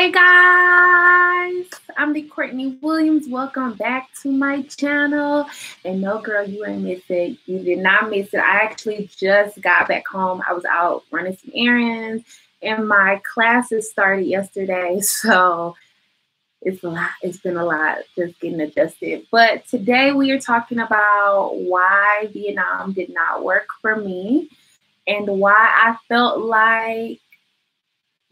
Hey guys, I'm the Courtney Williams. Welcome back to my channel. And no, girl, you ain't miss it. You did not miss it. I actually just got back home. I was out running some errands and my classes started yesterday. So it's a lot. It's been a lot just getting adjusted. But today we are talking about why Vietnam did not work for me and why I felt like,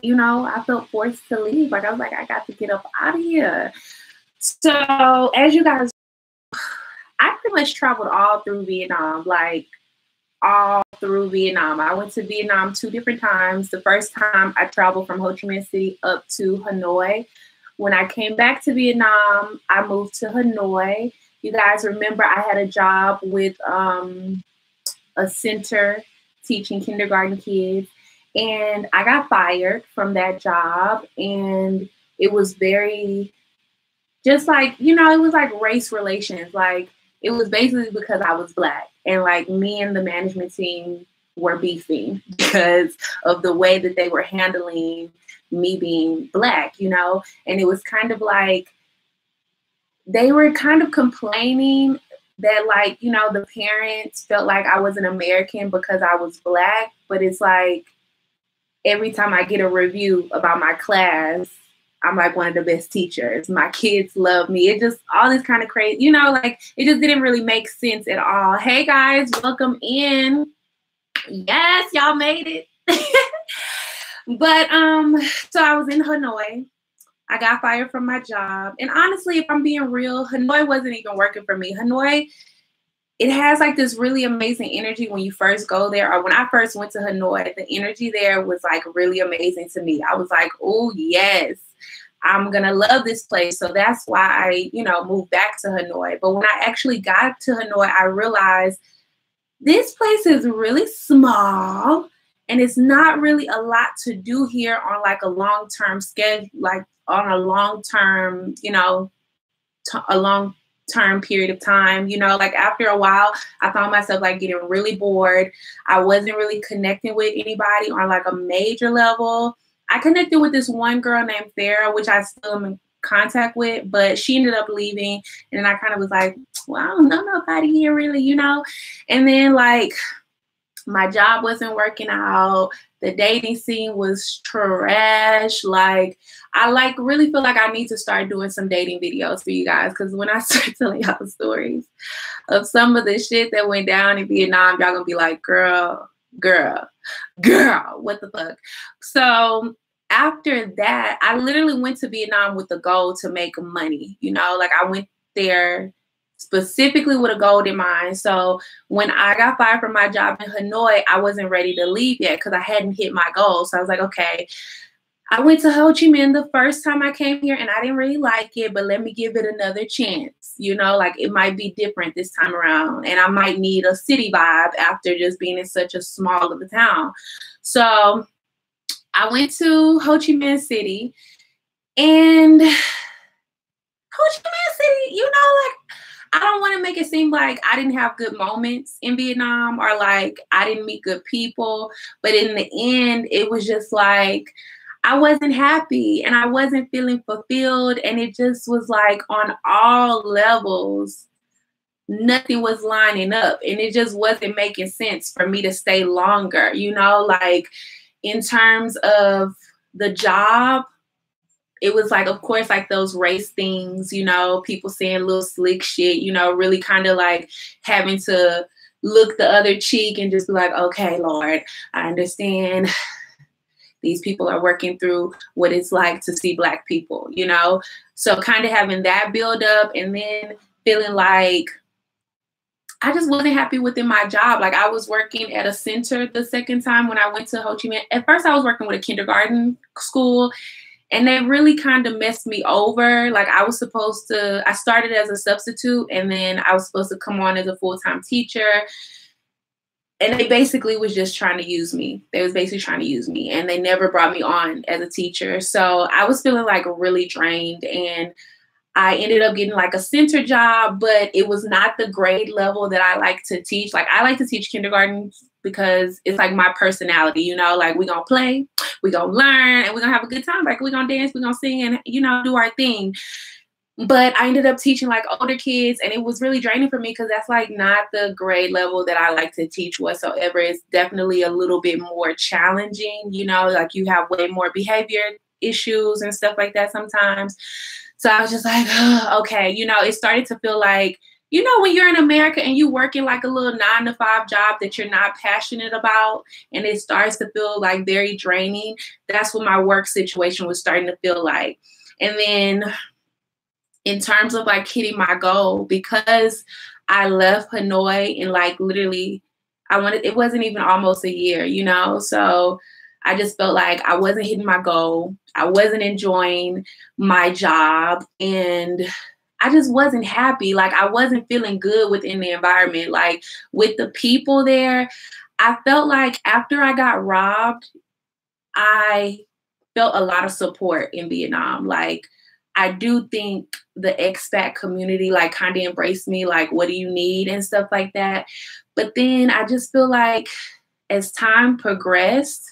you know, I felt forced to leave. Like, I was like, I got to get up out of here. So, as you guys, I pretty much traveled all through Vietnam, like all through Vietnam. I went to Vietnam 2 different times. The first time I traveled from Ho Chi Minh City up to Hanoi. When I came back to Vietnam, I moved to Hanoi. You guys remember I had a job with a center teaching kindergarten kids. And I got fired from that job, and it was very, just like, you know, it was like race relations. Like, it was basically because I was Black, and like me and the management team were beefing because of the way that they were handling me being Black, you know. And it was kind of like, they were kind of complaining that, like, you know, the parents felt like I was an American because I was Black, but it's like, every time I get a review about my class, I'm like one of the best teachers. My kids love me. It just, all this kind of crazy, you know, like, it just didn't really make sense at all. Hey guys, welcome in. Yes, y'all made it. But, so I was in Hanoi. I got fired from my job. And honestly, if I'm being real, Hanoi wasn't even working for me. Hanoi, it has like this really amazing energy when you first go there. Or when I first went to Hanoi, the energy there was like really amazing to me. I was like, oh yes, I'm gonna love this place. So that's why I, you know, moved back to Hanoi. But when I actually got to Hanoi, I realized this place is really small and it's not really a lot to do here on like a long-term schedule, like on a long-term, you know, a long-term period of time. You know, like after a while, I found myself like getting really bored. I wasn't really connecting with anybody on like a major level. I connected with this one girl named Farah, which I still am in contact with, but she ended up leaving. And then I kind of was like, well, I don't know nobody here really, you know? And then like my job wasn't working out. The dating scene was trash. Like, I like really feel like I need to start doing some dating videos for you guys, because when I start telling y'all stories of some of the shit that went down in Vietnam, y'all gonna be like, girl, what the fuck? So after that, I literally went to Vietnam with the goal to make money. You know, like I went there specifically with a goal in mind. So when I got fired from my job in Hanoi, I wasn't ready to leave yet because I hadn't hit my goal. So I was like, okay, I went to Ho Chi Minh the first time I came here and I didn't really like it, but let me give it another chance. You know, like it might be different this time around and I might need a city vibe after just being in such a small of a town. So I went to Ho Chi Minh City, and Ho Chi Minh City, you know, like, I don't want to make it seem like I didn't have good moments in Vietnam or like I didn't meet good people. But in the end, it was just like I wasn't happy and I wasn't feeling fulfilled. And it just was like on all levels, nothing was lining up. And it just wasn't making sense for me to stay longer, you know, like in terms of the job. It was like, of course, like those race things, you know, people saying little slick shit, you know, really kind of like having to look the other cheek and just be like, okay, Lord, I understand these people are working through what it's like to see Black people, you know? So kind of having that build up and then feeling like I just wasn't happy within my job. Like I was working at a center the second time when I went to Ho Chi Minh. At first I was working with a kindergarten school. And they really kind of messed me over. Like I started as a substitute and then I was supposed to come on as a full-time teacher. And they basically was just trying to use me. They was basically trying to use me and they never brought me on as a teacher. So I was feeling like really drained and I ended up getting like a center job, but it was not the grade level that I like to teach. Like I like to teach kindergarten because it's like my personality, you know, like we're going to play, we're going to learn, and we're going to have a good time. Like we're going to dance, we're going to sing and, you know, do our thing. But I ended up teaching like older kids, and it was really draining for me because that's like not the grade level that I like to teach whatsoever. It's definitely a little bit more challenging, you know, like you have way more behavior issues and stuff like that sometimes. So I was just like, oh, okay, you know, it started to feel like, you know, when you're in America and you work in like a little 9-to-5 job that you're not passionate about, and it starts to feel like very draining. That's what my work situation was starting to feel like. And then in terms of like hitting my goal, because I left Hanoi and like literally it wasn't even almost a year, you know? So I just felt like I wasn't hitting my goal. I wasn't enjoying my job, and I just wasn't happy. Like I wasn't feeling good within the environment. Like with the people there, I felt like after I got robbed, I felt a lot of support in Vietnam. Like I do think the expat community like kind of embraced me, like, what do you need and stuff like that. But then I just feel like as time progressed,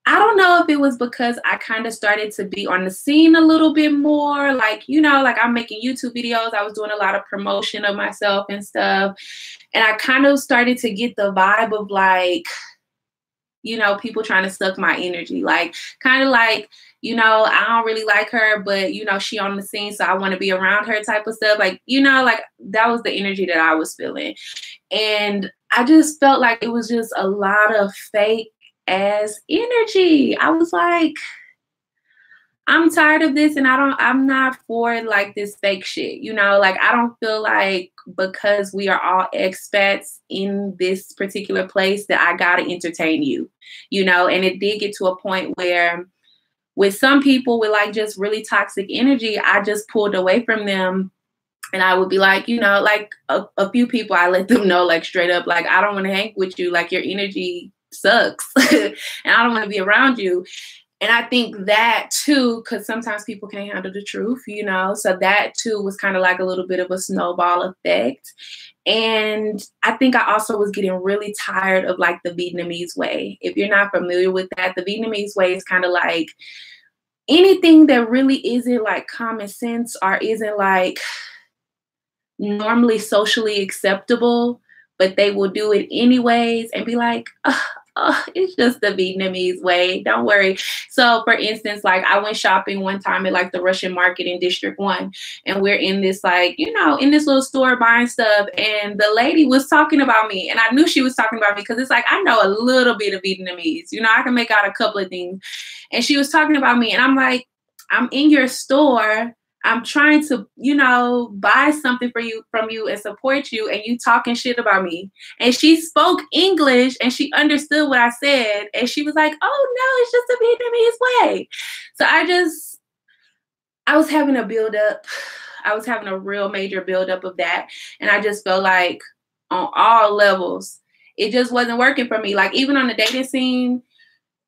I don't know if it was because I kind of started to be on the scene a little bit more, like, you know, like I'm making YouTube videos. I was doing a lot of promotion of myself and stuff. And I kind of started to get the vibe of like, you know, people trying to suck my energy, like kind of like, you know, I don't really like her, but, you know, she on the scene, so I want to be around her type of stuff. Like, you know, like that was the energy that I was feeling. And I just felt like it was just a lot of fake ass energy. I was like, I'm tired of this, and I'm not for like this fake shit, you know, like I don't feel like because we are all expats in this particular place that I gotta entertain you, you know. And it did get to a point where with some people with like just really toxic energy, I just pulled away from them. And I would be like, you know, like a few people, I let them know like straight up, like, I don't want to hang with you. Like your energy sucks and I don't want to be around you. And I think that too, because sometimes people can't handle the truth, you know, so that too was kind of like a little bit of a snowball effect. And I think I also was getting really tired of like the Vietnamese way. If you're not familiar with that, the Vietnamese way is kind of like anything that really isn't like common sense or isn't like normally socially acceptable, but they will do it anyways and be like, it's just the Vietnamese way. Don't worry. So for instance, like I went shopping one time at like the Russian market in District 1, and we're in this like, you know, in this little store buying stuff, and the lady was talking about me, and I knew she was talking about me because it's like, I know a little bit of Vietnamese, you know, I can make out a couple of things. And she was talking about me, and I'm like, I'm in your store. I'm trying to, you know, buy something from you and support you, and you talking shit about me. And she spoke English and she understood what I said. And she was like, oh no, it's just a Vietnamese way. So I was having a buildup. I was having a real major buildup of that. And I just felt like on all levels, it just wasn't working for me. Like even on the dating scene,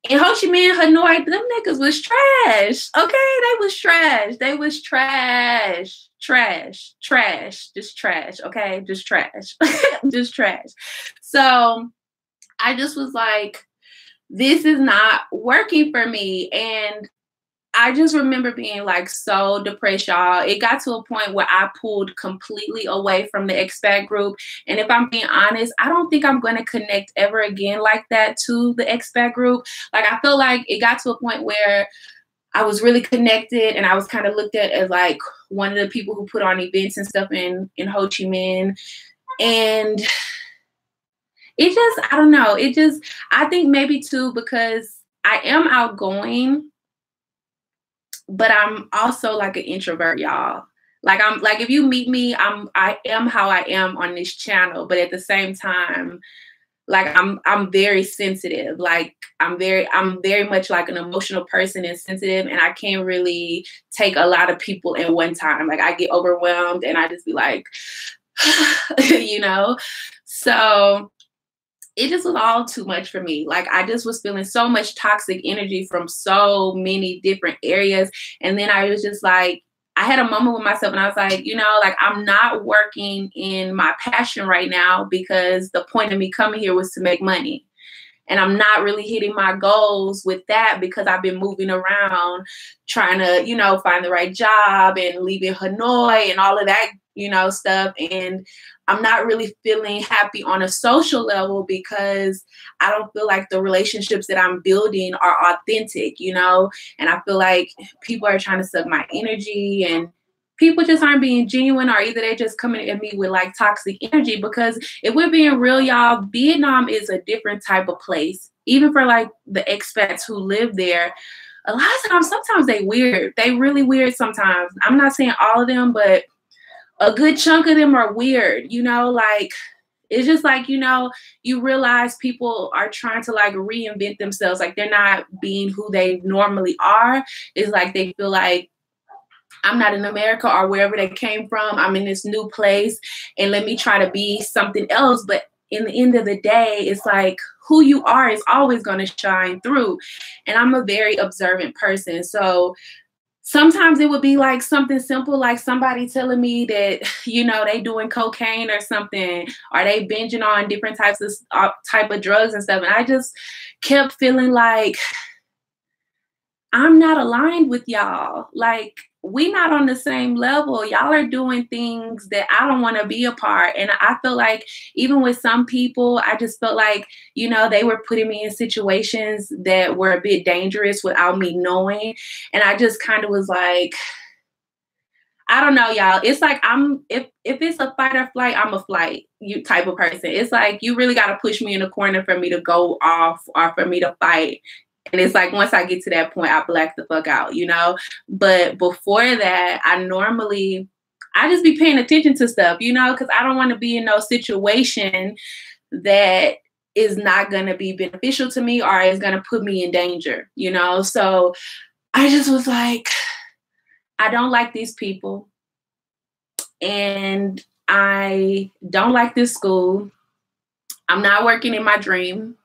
in Ho Chi Minh, Hanoi, them niggas was trash. Okay, they was trash. They was trash. Trash. Trash. Just trash. Okay, just trash. Just trash. So I just was like, this is not working for me. And I just remember being like so depressed, y'all. It got to a point where I pulled completely away from the expat group. And if I'm being honest, I don't think I'm going to connect ever again like that to the expat group. Like I feel like it got to a point where I was really connected, and I was kind of looked at as like one of the people who put on events and stuff in Ho Chi Minh. And it just, I don't know. It just, I think maybe too, because I am outgoing, but I'm also like an introvert, y'all. Like I'm like, if you meet me, I am how I am on this channel, but at the same time, like I'm very sensitive. Like I'm very much like an emotional person and sensitive, and I can't really take a lot of people in one time. Like I get overwhelmed and I just be like, you know. So it just was all too much for me. Like I just was feeling so much toxic energy from so many different areas. And then I was just like, I had a moment with myself and I was like, you know, like I'm not working in my passion right now because the point of me coming here was to make money. And I'm not really hitting my goals with that because I've been moving around trying to, you know, find the right job and leaving Hanoi and all of that, you know, stuff. And I'm not really feeling happy on a social level because I don't feel like the relationships that I'm building are authentic, you know, and I feel like people are trying to suck my energy and people just aren't being genuine, or either they're just coming at me with like toxic energy. Because if we're being real, y'all, Vietnam is a different type of place. Even for like the expats who live there, a lot of times, sometimes they weird. They really weird sometimes. I'm not saying all of them, but a good chunk of them are weird, you know, like it's just like, you know, you realize people are trying to like reinvent themselves. Like they're not being who they normally are. It's like they feel like, I'm not in America or wherever they came from. I'm in this new place and let me try to be something else. But in the end of the day, it's like who you are is always going to shine through. And I'm a very observant person. So sometimes it would be like something simple, like somebody telling me that, you know, they doing cocaine or something, or they binging on different types of drugs and stuff. And I just kept feeling like I'm not aligned with y'all. Like, we not on the same level. Y'all are doing things that I don't want to be a part. And I feel like even with some people, I just felt like, you know, they were putting me in situations that were a bit dangerous without me knowing. And I just kind of was like, I don't know, y'all. It's like if it's a fight or flight, I'm a flight you type of person. It's like you really got to push me in a corner for me to go off or for me to fight. And it's like, once I get to that point, I black the fuck out, you know? But before that, I just be paying attention to stuff, you know? Because I don't want to be in no situation that is not going to be beneficial to me or is going to put me in danger, you know? So I just was like, I don't like these people. And I don't like this school. I'm not working in my dream.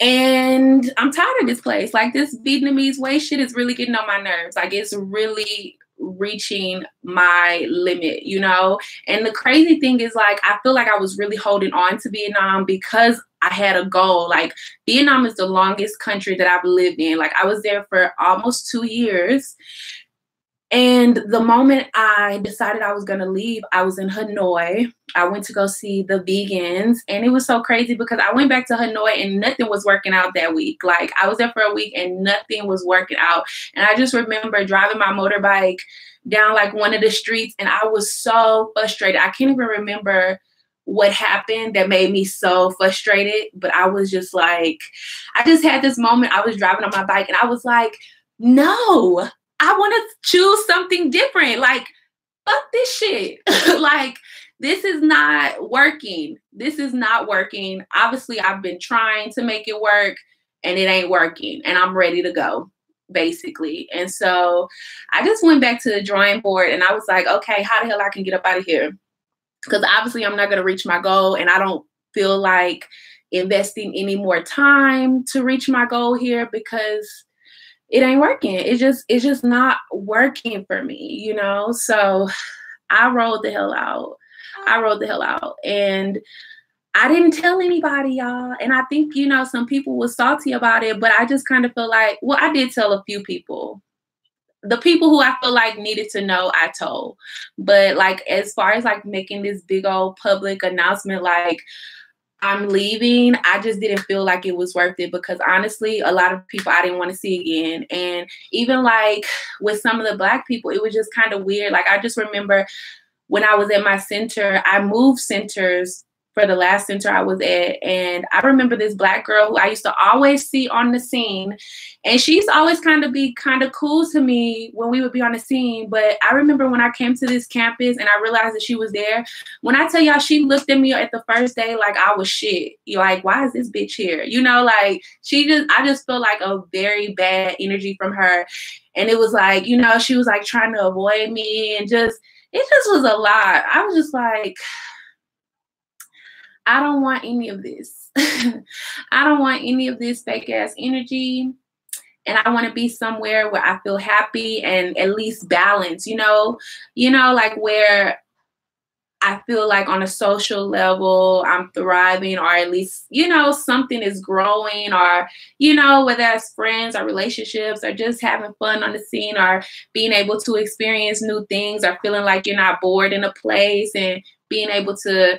And I'm tired of this place. Like, this Vietnamese way shit is really getting on my nerves. Like, it's really reaching my limit, you know? And the crazy thing is, like, I feel like I was really holding on to Vietnam because I had a goal. Like, Vietnam is the longest country that I've lived in. Like, I was there for almost 2 years. And the moment I decided I was going to leave, I was in Hanoi. I went to go see the vegans. And it was so crazy because I went back to Hanoi and nothing was working out that week. Like, I was there for a week and nothing was working out. And I just remember driving my motorbike down like one of the streets and I was so frustrated. I can't even remember what happened that made me so frustrated. But I was just like, I just had this moment. I was driving on my bike and I was like, no. I want to choose something different. Like, fuck this shit. Like, this is not working. This is not working. Obviously, I've been trying to make it work and it ain't working. And I'm ready to go, basically. And so I just went back to the drawing board and I was like, okay, how the hell I can get up out of here? Because obviously I'm not going to reach my goal and I don't feel like investing any more time to reach my goal here because it ain't working. It's just not working for me, you know? So I rolled the hell out. And I didn't tell anybody, y'all. And I think, you know, some people were salty about it, but I just kind of feel like, well, I did tell a few people. The people who I feel like needed to know, I told. But like, as far as like making this big old public announcement, like, I'm leaving, I just didn't feel like it was worth it because honestly, a lot of people I didn't want to see again. And even like with some of the Black people, it was just kind of weird. Like, I just remember when I was at my center, I moved centers for the last center I was at. And I remember this Black girl who I used to always see on the scene. And she used to always kind of be kind of cool to me when we would be on the scene. But I remember when I came to this campus and I realized that she was there, when I tell y'all, she looked at me at the first day like I was shit. You're like, why is this bitch here? You know, like I just felt like a very bad energy from her. And it was like, you know, she was like trying to avoid me and it just was a lot. I was just like, I don't want any of this. I don't want any of this fake ass energy. And I want to be somewhere where I feel happy and at least balanced, like where I feel like on a social level, I'm thriving, or at least, something is growing, or, whether that's friends or relationships or just having fun on the scene, or being able to experience new things, or feeling like you're not bored in a place, and being able to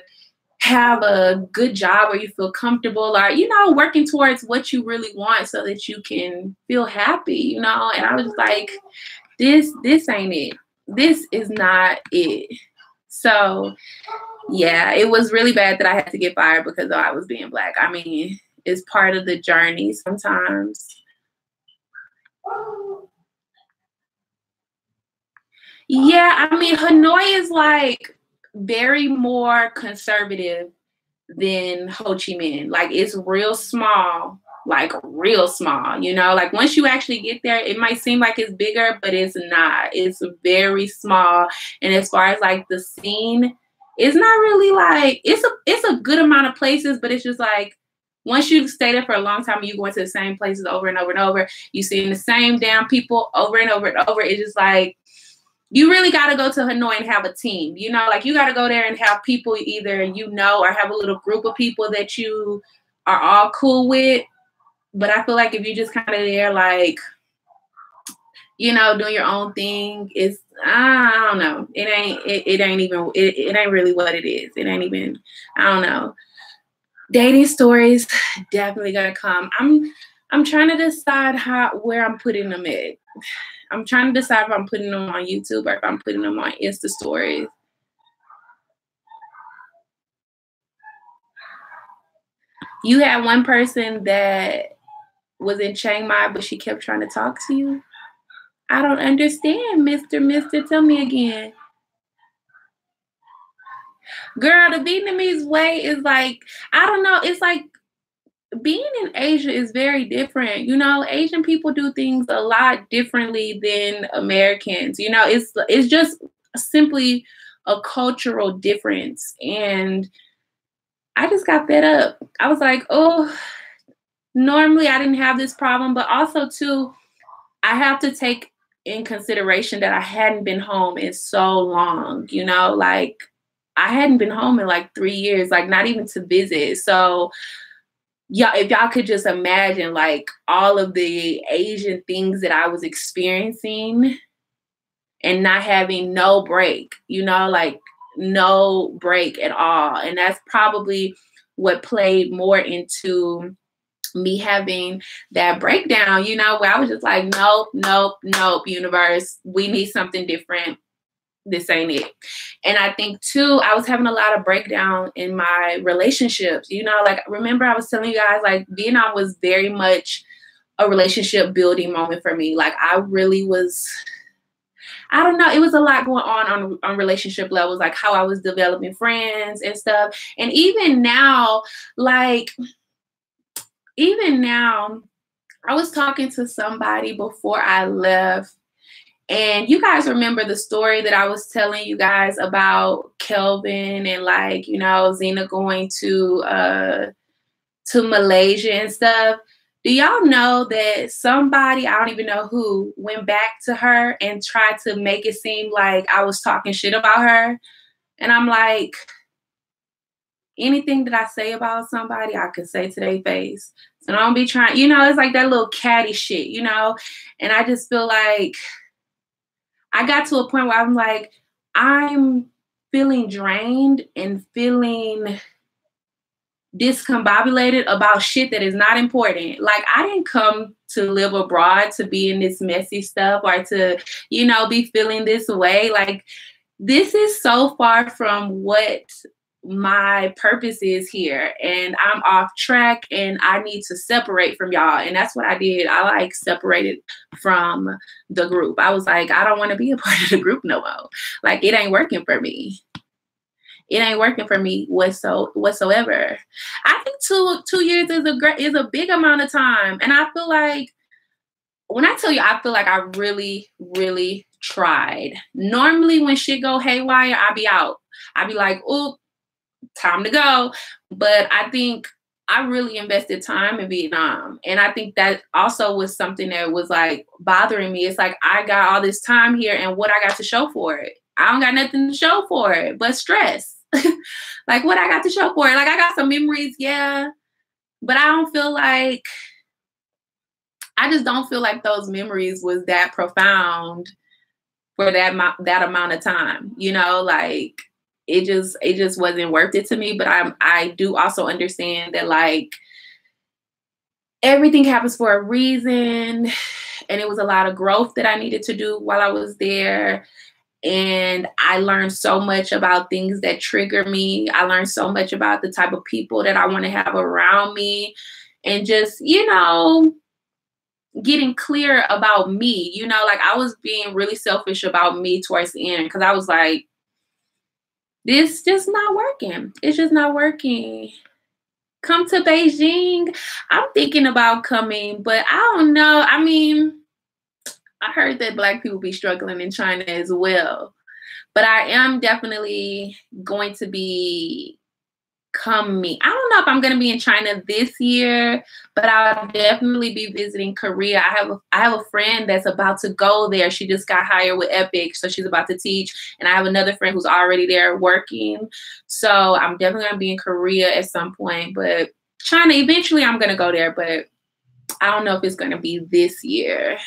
have a good job where you feel comfortable, or, working towards what you really want so that you can feel happy, And I was like, this ain't it. This is not it. So, yeah, it was really bad that I had to get fired because I was being Black. I mean, it's part of the journey sometimes. Yeah, I mean, Hanoi is like very more conservative than Ho Chi Minh. Like, it's real small, like real small, like once you actually get there, it might seem like it's bigger, but it's not. It's very small. And as far as like the scene, it's not really like, it's a good amount of places, but it's just like, once you stay there for a long time and you go into the same places over and over and over, you seeing the same damn people over and over and over, it's just like, you really got to go to Hanoi and have a team, like you got to go there and have people either, or have a little group of people that you are all cool with. But I feel like if you just kind of there, like, doing your own thing, it's, I don't know. It ain't really what it is. It ain't even, I don't know. Dating stories definitely gonna come. I'm trying to decide where I'm putting them at. I'm trying to decide if I'm putting them on YouTube or if I'm putting them on Insta stories. You had one person that was in Chiang Mai, but she kept trying to talk to you. I don't understand, Mister. Tell me again. Girl, the Vietnamese way is like, I don't know. It's like being in Asia is very different. Asian people do things a lot differently than Americans. It's just simply a cultural difference. And I just got fed up. I was like, oh, normally I didn't have this problem, but also too, I have to take in consideration that I hadn't been home in so long, like I hadn't been home in like 3 years, like not even to visit. So yeah, if y'all could just imagine like all of the Asian things that I was experiencing and not having no break, like no break at all. And that's probably what played more into me having that breakdown, where I was just like, nope, universe, we need something different. This ain't it. And I think too, I was having a lot of breakdown in my relationships, like, remember I was telling you guys, like, Vietnam was very much a relationship building moment for me. Like, I really was, I don't know, it was a lot going on relationship levels, like how I was developing friends and stuff. And even now, I was talking to somebody before I left, and you guys remember the story that I was telling you guys about Kelvin and like, Zena going to Malaysia and stuff. Do y'all know that somebody, I don't even know who, went back to her and tried to make it seem like I was talking shit about her? And I'm like, anything that I say about somebody, I could say to their face. So don't be trying, it's like that little catty shit, And I just feel like I got to a point where I'm like, I'm feeling drained and feeling discombobulated about shit that is not important. Like, I didn't come to live abroad to be in this messy stuff or to, be feeling this way. Like, this is so far from what my purpose is here, and I'm off track and I need to separate from y'all. And that's what I did. I like separated from the group. I was like, I don't want to be a part of the group no more. Like, it ain't working for me. It ain't working for me whatsoever. I think two years is a big amount of time. And I feel like, when I tell you, I feel like I really, really tried. Normally when shit go haywire, I be out. I be like, oop, time to go. But I think I really invested time in Vietnam. And I think that also was something that was like bothering me. It's like, I got all this time here and what I got to show for it. I don't got nothing to show for it but stress. Like what I got to show for it. Like I got some memories, yeah. But I don't feel like, I just don't feel like those memories was that profound for that amount of time, you know, like it just wasn't worth it to me. But I do also understand that like everything happens for a reason, and it was a lot of growth that I needed to do while I was there. And I learned so much about things that trigger me. I learned so much about the type of people that I want to have around me, and just, you know, getting clear about me, you know, like I was being really selfish about me towards the end, because I was like, this just not working. It's just not working. Come to Beijing. I'm thinking about coming, but I don't know. I mean, I heard that Black people be struggling in China as well, but I am definitely going to be coming. I don't know if I'm going to be in China this year, but I'll definitely be visiting Korea. I have a friend that's about to go there. She just got hired with Epic, so she's about to teach. And I have another friend who's already there working. So I'm definitely going to be in Korea at some point. But China, eventually I'm going to go there, but I don't know if it's going to be this year.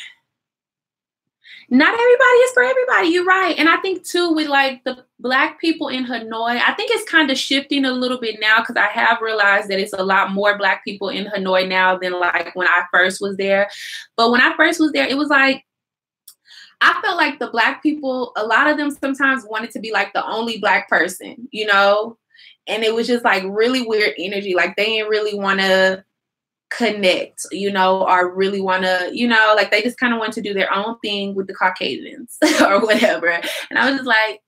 Not everybody is for everybody. You're right. And I think too, with like the Black people in Hanoi, I think it's kind of shifting a little bit now, because I have realized that it's a lot more Black people in Hanoi now than like when I first was there. But when I first was there, it was like, I felt like the Black people, a lot of them sometimes wanted to be like the only Black person, you know? And it was just like really weird energy. Like they didn't really want to connect, you know, or really want to, you know, like they just kind of want to do their own thing with the Caucasians or whatever. And I was just like,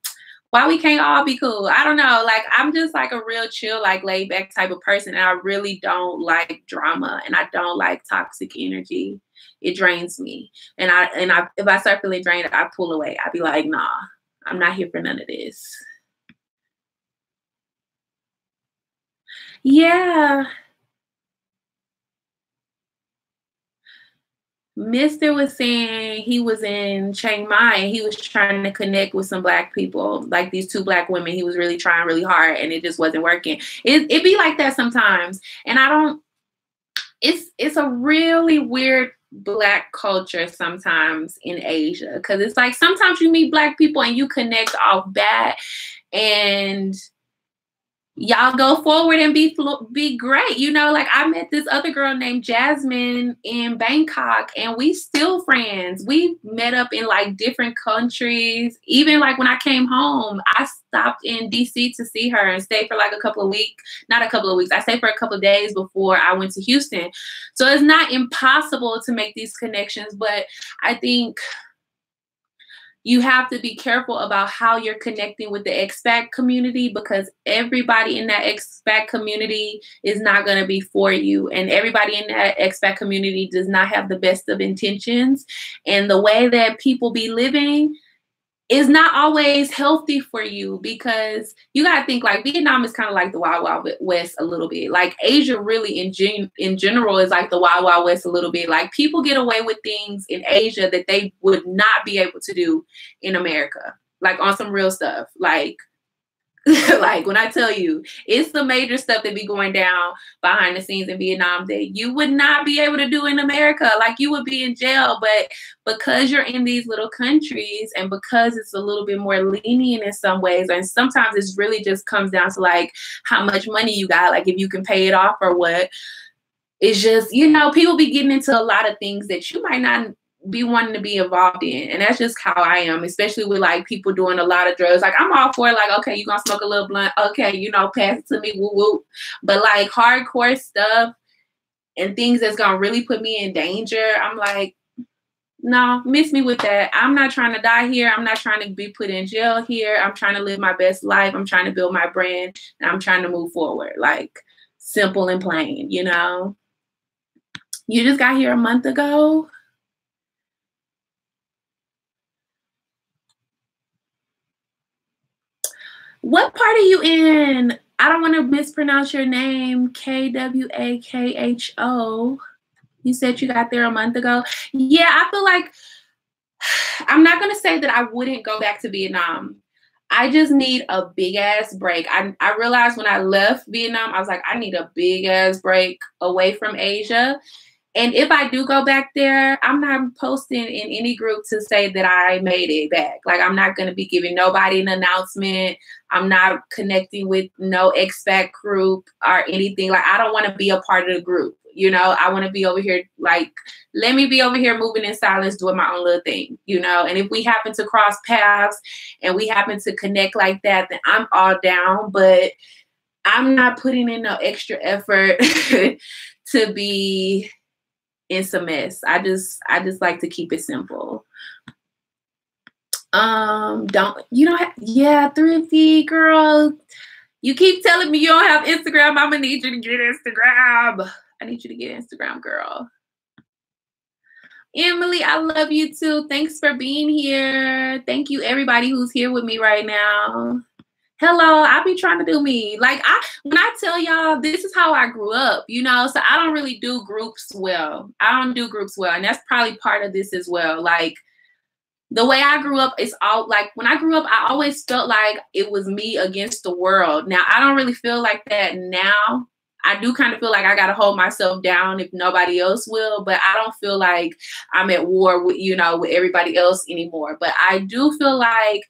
why we can't all be cool? I don't know. Like, I'm just like a real chill, like laid back type of person. And I really don't like drama, and I don't like toxic energy. It drains me. And if I start feeling drained, I pull away. I'd be like, nah, I'm not here for none of this. Yeah. Mister was saying he was in Chiang Mai and he was trying to connect with some Black people, like these two Black women. He was really trying really hard and it just wasn't working. It be like that sometimes. And I don't, it's a really weird Black culture sometimes in Asia. Cause it's like sometimes you meet Black people and you connect off bat and y'all go forward and be great. You know, like I met this other girl named Jasmine in Bangkok and we still friends. We met up in like different countries. Even like when I came home, I stopped in DC to see her and stayed for like a couple of weeks, not a couple of weeks. I stayed for a couple of days before I went to Houston. So it's not impossible to make these connections, but I think you have to be careful about how you're connecting with the expat community, because everybody in that expat community is not going to be for you. And everybody in that expat community does not have the best of intentions. And the way that people be living is not always healthy for you, because you got to think like Vietnam is kind of like the Wild Wild West a little bit. Like Asia really in general is like the Wild Wild West a little bit. Like people get away with things in Asia that they would not be able to do in America, like on some real stuff. Like, like when I tell you, it's the major stuff that be going down behind the scenes in Vietnam that you would not be able to do in America. Like you would be in jail, but because you're in these little countries and because it's a little bit more lenient in some ways, and sometimes it's really just comes down to like how much money you got, like if you can pay it off or what. It's just, you know, people be getting into a lot of things that you might not be wanting to be involved in. And that's just how I am, especially with like people doing a lot of drugs. Like I'm all for like, okay, you gonna smoke a little blunt, okay, you know, pass it to me, woo woo. But like hardcore stuff and things that's gonna really put me in danger, I'm like, no, miss me with that. I'm not trying to die here. I'm not trying to be put in jail here. I'm trying to live my best life. I'm trying to build my brand and I'm trying to move forward. Like simple and plain, you know. You just got here a month ago. What part are you in? I don't want to mispronounce your name, KWAKHO. You said you got there a month ago. Yeah, I feel like I'm not going to say that I wouldn't go back to Vietnam. I just need a big ass break. I realized when I left Vietnam, I was like, I need a big ass break away from Asia. And if I do go back there, I'm not posting in any group to say that I made it back. Like, I'm not going to be giving nobody an announcement. I'm not connecting with no expat group or anything. Like, I don't want to be a part of the group. You know, I want to be over here, like, let me be over here moving in silence, doing my own little thing, you know. And if we happen to cross paths and we happen to connect like that, then I'm all down. But I'm not putting in no extra effort to be in some mess. I just like to keep it simple. Yeah, Thrifty girl. You keep telling me you don't have Instagram. I'm gonna need you to get Instagram. I need you to get Instagram, girl. Emily, I love you too. Thanks for being here. Thank you, everybody who's here with me right now. Hello, I be trying to do me. Like, when I tell y'all, this is how I grew up, you know, so I don't really do groups well. I don't do groups well, and that's probably part of this as well. Like, the way I grew up is all, like, when I grew up, I always felt like it was me against the world. Now, I don't really feel like that now. I do kind of feel like I got to hold myself down if nobody else will, but I don't feel like I'm at war with, you know, with everybody else anymore. But I do feel like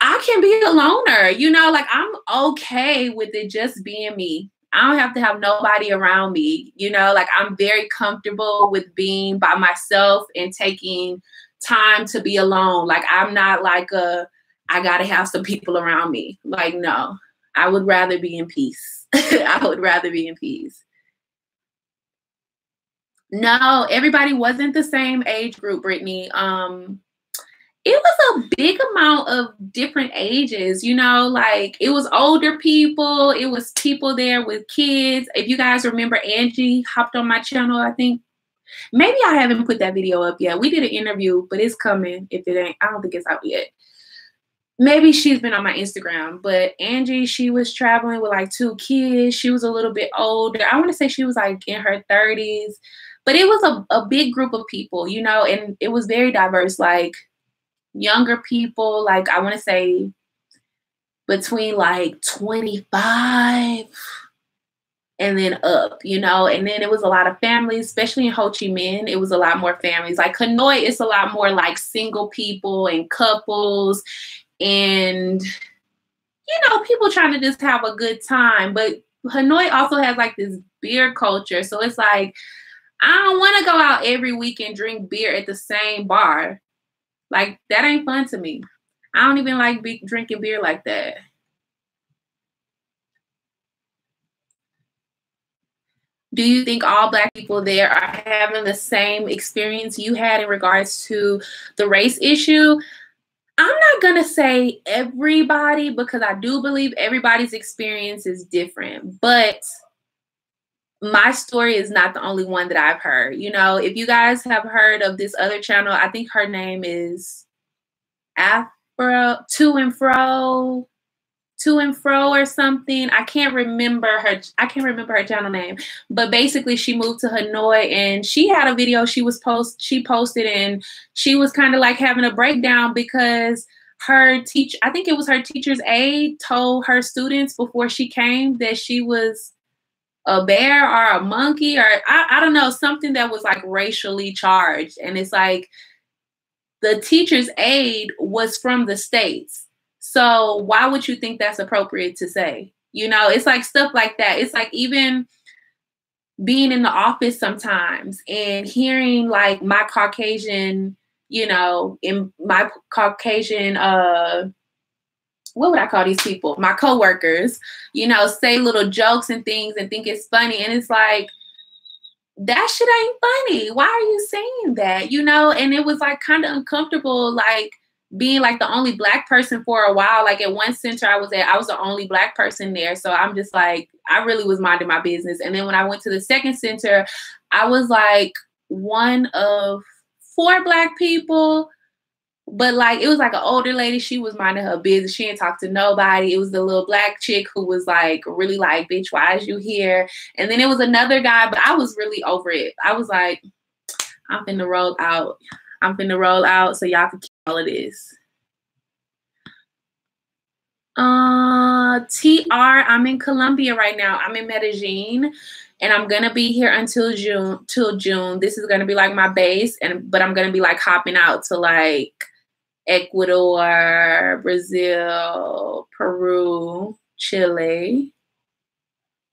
I can be a loner, you know, like, I'm okay with it just being me. I don't have to have nobody around me, you know, like, I'm very comfortable with being by myself and taking time to be alone. Like, I'm not like I got to have some people around me. Like, no, I would rather be in peace. I would rather be in peace. No, everybody wasn't the same age group, Brittany. It was a big amount of different ages, you know, like, it was older people. It was people there with kids. If you guys remember, Angie hopped on my channel, I think. Maybe I haven't put that video up yet. We did an interview, but it's coming. If it ain't, I don't think it's out yet. Maybe she's been on my Instagram, but Angie, she was traveling with like 2 kids. She was a little bit older. I want to say she was like in her 30s, but it was a big group of people, you know, and it was very diverse, like younger people, like I want to say between like 25 and then up, you know, and then it was a lot of families, especially in Ho Chi Minh. It was a lot more families. Like Hanoi, it's a lot more like single people and couples and, you know, people trying to just have a good time. But Hanoi also has like this beer culture. So it's like, I don't want to go out every week and drink beer at the same bar. Like, that ain't fun to me. I don't even like drinking beer like that. Do you think all Black people there are having the same experience you had in regards to the race issue? I'm not going to say everybody, because I do believe everybody's experience is different. But my story is not the only one that I've heard. You know, if you guys have heard of this other channel, I think her name is Afro, To and Fro or something. I can't remember her channel name, but basically she moved to Hanoi and she had a video she posted, and she was kind of like having a breakdown because her teacher, I think it was her teacher's aide, told her students before she came that she was a bear or a monkey, or I don't know, something that was like racially charged. And it's like, the teacher's aide was from the States. So why would you think that's appropriate to say? You know, it's like stuff like that. It's like even being in the office sometimes and hearing like my Caucasian, you know, in my Caucasian, what would I call these people? My coworkers, you know, say little jokes and things and think it's funny. And it's like, that shit ain't funny. Why are you saying that? You know, and it was like kind of uncomfortable, like being like the only Black person for a while. Like at one center I was at, I was the only Black person there. So I'm just like, I really was minding my business. And then when I went to the second center, I was like one of 4 Black people. But like, it was like an older lady. She was minding her business. She didn't talk to nobody. It was the little black chick who was like, really like, bitch, why is you here? And then it was another guy, but I was really over it. I was like, I'm finna roll out. I'm finna roll out so y'all can keep all of this. TR, I'm in Colombia right now. I'm in Medellin. And I'm gonna be here until June. This is gonna be like my base, but I'm gonna be like hopping out to like Ecuador, Brazil, Peru, Chile.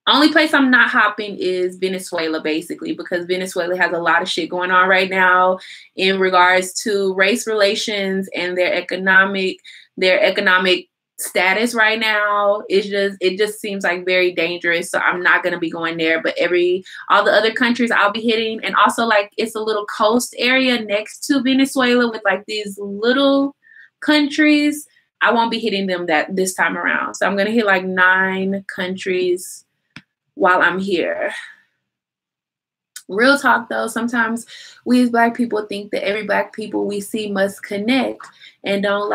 Only place I'm not hopping is Venezuela, basically, because Venezuela has a lot of shit going on right now in regards to race relations and their economic status right now. It just seems like very dangerous. So I'm not gonna be going there. But all the other countries I'll be hitting, and also like it's a little coast area next to Venezuela with like these little countries. I won't be hitting them this time around. So I'm gonna hit like 9 countries while I'm here. Real talk though, sometimes we as Black people think that every Black people we see must connect, and I don't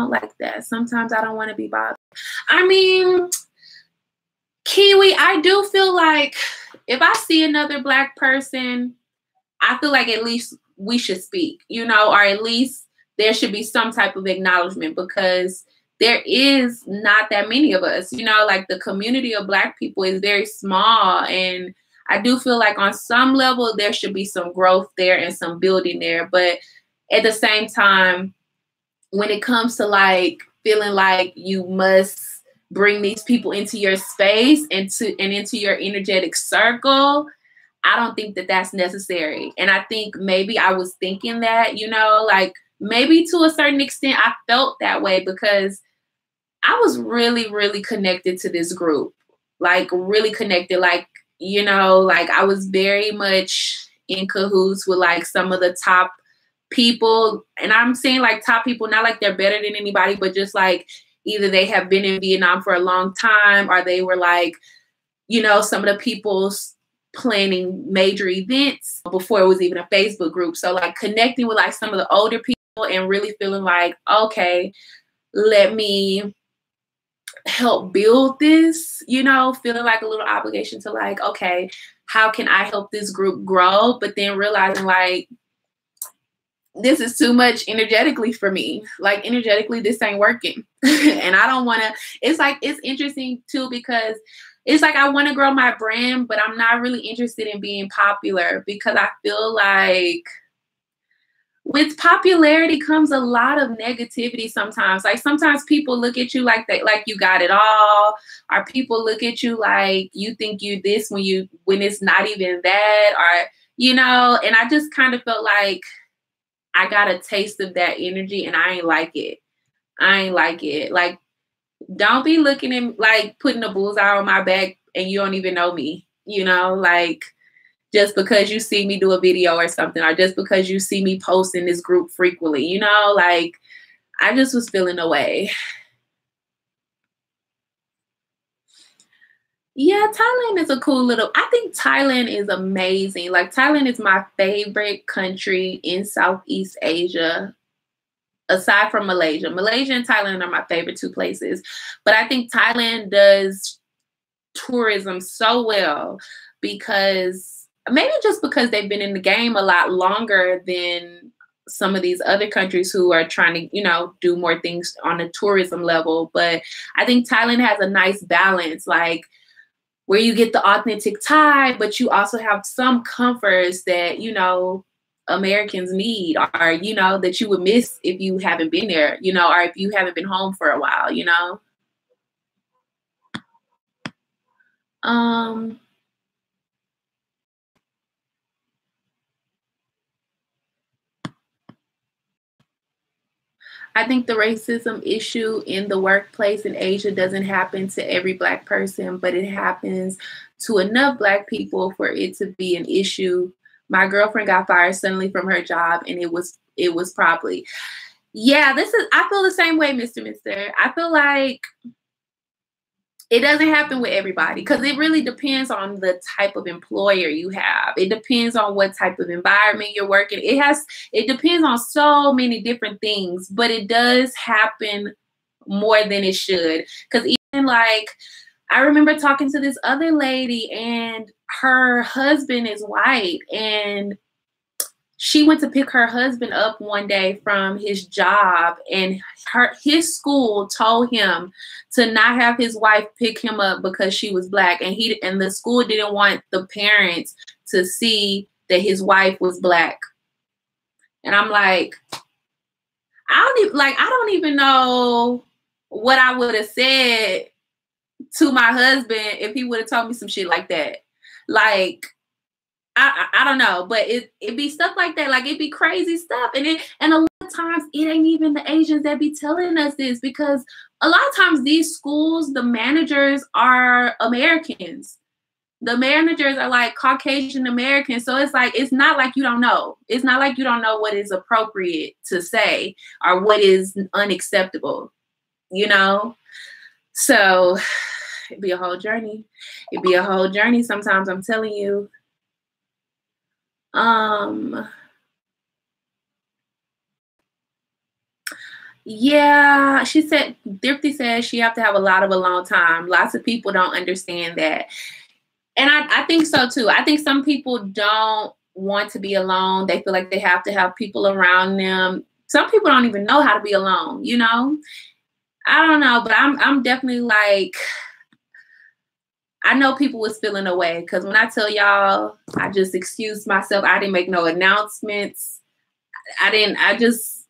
like that. Sometimes I don't want to be bothered. I mean, Kiwi, I do feel like if I see another Black person, I feel like at least we should speak, you know, or at least there should be some type of acknowledgement, because there is not that many of us, you know, like the community of Black people is very small. And I do feel like on some level there should be some growth there and some building there. But at the same time, when it comes to like feeling like you must bring these people into your space and into your energetic circle, I don't think that that's necessary. And I think maybe I was thinking that, you know, like maybe to a certain extent I felt that way because I was really, really connected to this group, like really connected, like, you know, like I was very much in cahoots with like some of the top people. And I'm saying like top people, not like they're better than anybody, but just like either they have been in Vietnam for a long time, or they were like, you know, some of the people planning major events before it was even a Facebook group. So like connecting with like some of the older people and really feeling like, okay, let me help build this, you know, feeling like a little obligation to like, okay, how can I help this group grow? But then realizing like, this is too much energetically for me. Like energetically, this ain't working. And I don't want to, it's like, it's interesting too, because it's like, I want to grow my brand, but I'm not really interested in being popular, because I feel like with popularity comes a lot of negativity sometimes. Like sometimes people look at you like that, like you got it all, or people look at you like you think you this when it's not even that, or, you know, and I just kind of felt like I got a taste of that energy and I ain't like it. I ain't like it. Like, don't be looking at like putting a bullseye on my back and you don't even know me, you know, like just because you see me do a video or something, or just because you see me post in this group frequently, you know, like I just was feeling away. Yeah, Thailand is a cool I think Thailand is amazing. Like Thailand is my favorite country in Southeast Asia, aside from Malaysia. Malaysia and Thailand are my favorite 2 places. But I think Thailand does tourism so well because maybe just because they've been in the game a lot longer than some of these other countries who are trying to, you know, do more things on a tourism level. But I think Thailand has a nice balance, like where you get the authentic Thai, but you also have some comforts that, you know, Americans need, or, you know, that you would miss if you haven't been there, you know, or if you haven't been home for a while, you know. I think the racism issue in the workplace in Asia doesn't happen to every Black person, but it happens to enough Black people for it to be an issue. My girlfriend got fired suddenly from her job, and it was probably, yeah, I feel the same way, Mr. I feel like it doesn't happen with everybody because it really depends on the type of employer you have. It depends on what type of environment you're working. It depends on so many different things, but it does happen more than it should. Because even like, I remember talking to this other lady and her husband is white, and she went to pick her husband up one day from his job, and his school told him to not have his wife pick him up because she was black, and the school didn't want the parents to see that his wife was black. And I'm like, I don't even know what I would have said to my husband if he would have told me some shit like that. Like, I don't know, but it be stuff like that. Like, it be crazy stuff. And a lot of times it ain't even the Asians that be telling us this, because a lot of times these schools, the managers are Americans. The managers are like Caucasian Americans. So it's like, it's not like you don't know. It's not like you don't know what is appropriate to say or what is unacceptable, you know? So it'd be a whole journey. It'd be a whole journey sometimes, I'm telling you. Yeah, she said, Dipti says she have to have a lot of alone time. Lots of people don't understand that. And I think so too. I think some people don't want to be alone. They feel like they have to have people around them. Some people don't even know how to be alone, you know? I don't know, but I'm definitely like, I know people was feeling away, because when I tell y'all, I just excused myself. I didn't make no announcements. I just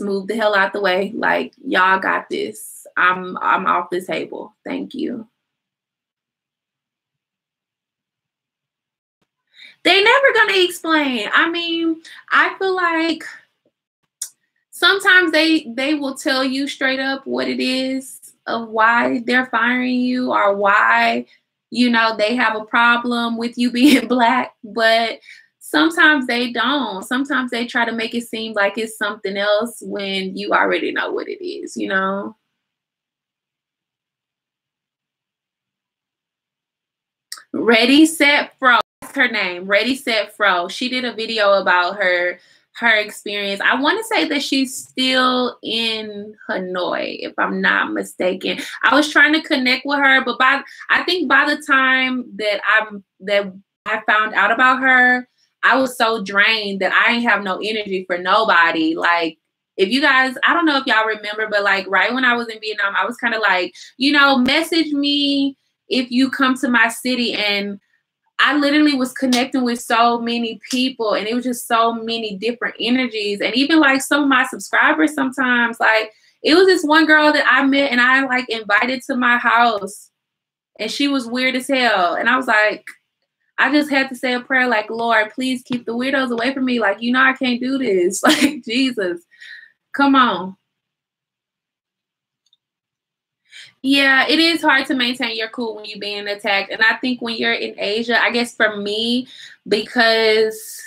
moved the hell out the way. Like, y'all got this. I'm off this table. Thank you. They never gonna explain. I mean, I feel like sometimes they will tell you straight up what it is of why they're firing you, or why, you know, they have a problem with you being black, but sometimes they don't. Sometimes they try to make it seem like it's something else when you already know what it is, you know? ReadySet Fro, that's her name, ReadySet Fro. She did a video about her experience. I want to say that she's still in Hanoi, if I'm not mistaken. I was trying to connect with her, but I think by the time that I found out about her, I was so drained that I didn't have no energy for nobody. Like, if you guys, I don't know if y'all remember, but like right when I was in Vietnam, I was kind of like, you know, message me if you come to my city. And I literally was connecting with so many people, and it was just so many different energies. And even like some of my subscribers sometimes, like, it was this one girl that I met and I like invited to my house, and she was weird as hell. And I was like, I just had to say a prayer like, Lord, please keep the weirdos away from me. Like, you know, I can't do this. Like, Jesus, come on. Yeah, it is hard to maintain your cool when you're being attacked. And I think when you're in Asia, I guess for me, because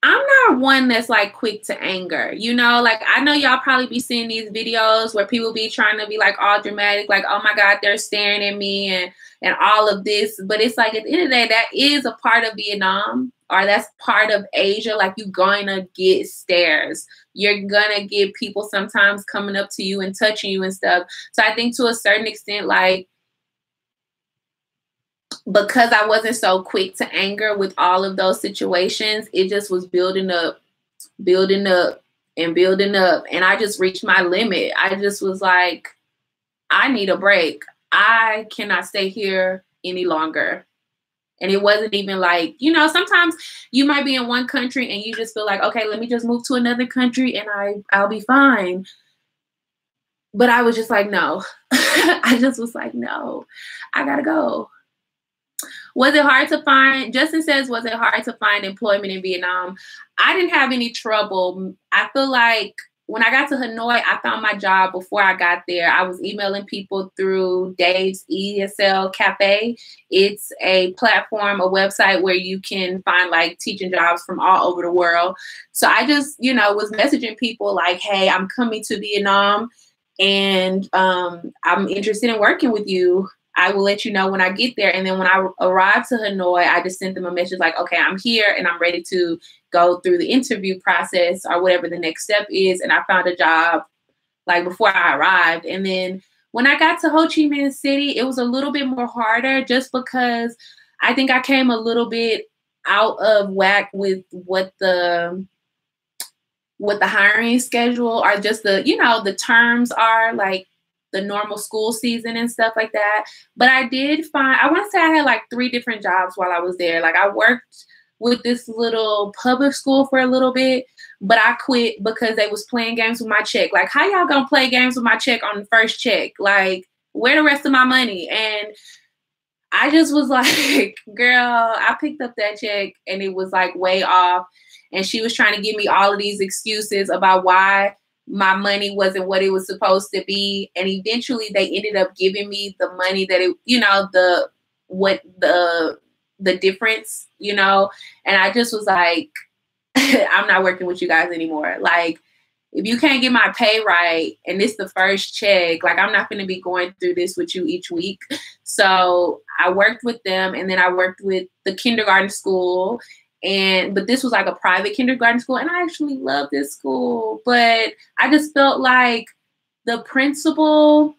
I'm not one that's like quick to anger, you know, like I know y'all probably be seeing these videos where people be trying to be like all dramatic, like, oh my God, they're staring at me and all of this. But it's like, at the end of the day, that is a part of Vietnam, or that's part of Asia. Like, you're going to get stares. You're going to get people sometimes coming up to you and touching you and stuff. So I think to a certain extent, like, because I wasn't so quick to anger with all of those situations, it just was building up, building up, and building up. And I just reached my limit. I just was like, I need a break. I cannot stay here any longer. And it wasn't even like, you know, sometimes you might be in one country and you just feel like, okay, let me just move to another country and I'll be fine. But I was just like, no. I just was like, no, I gotta go. Was it hard to find? Justin says, was it hard to find employment in Vietnam? I didn't have any trouble. I feel like when I got to Hanoi, I found my job before I got there. I was emailing people through Dave's ESL Cafe. It's a platform, a website where you can find like teaching jobs from all over the world. So I just, you know, was messaging people like, hey, I'm coming to Vietnam. and I'm interested in working with you. I will let you know when I get there. And then when I arrived to Hanoi, I just sent them a message like, okay, I'm here and I'm ready to go through the interview process or whatever the next step is. And I found a job like before I arrived. And then when I got to Ho Chi Minh City, it was a little bit more harder just because I think I came a little bit out of whack with what the hiring schedule or just the, you know, the terms are, like the normal school season and stuff like that. But I did find, I want to say I had like 3 different jobs while I was there. Like I worked with this little public school for a little bit, but I quit because they was playing games with my check. Like, how y'all gonna play games with my check on the first check? Like, where the rest of my money? And I just was like, girl, I picked up that check and it was like way off. And she was trying to give me all of these excuses about why my money wasn't what it was supposed to be. And eventually they ended up giving me the money that it, you know, the difference, you know. And I just was like, I'm not working with you guys anymore. Like, if you can't get my pay right and it's the first check, like I'm not going to be going through this with you each week. So I worked with them, and then I worked with the kindergarten school. But this was like a private kindergarten school, and I actually love this school, but I just felt like the principal,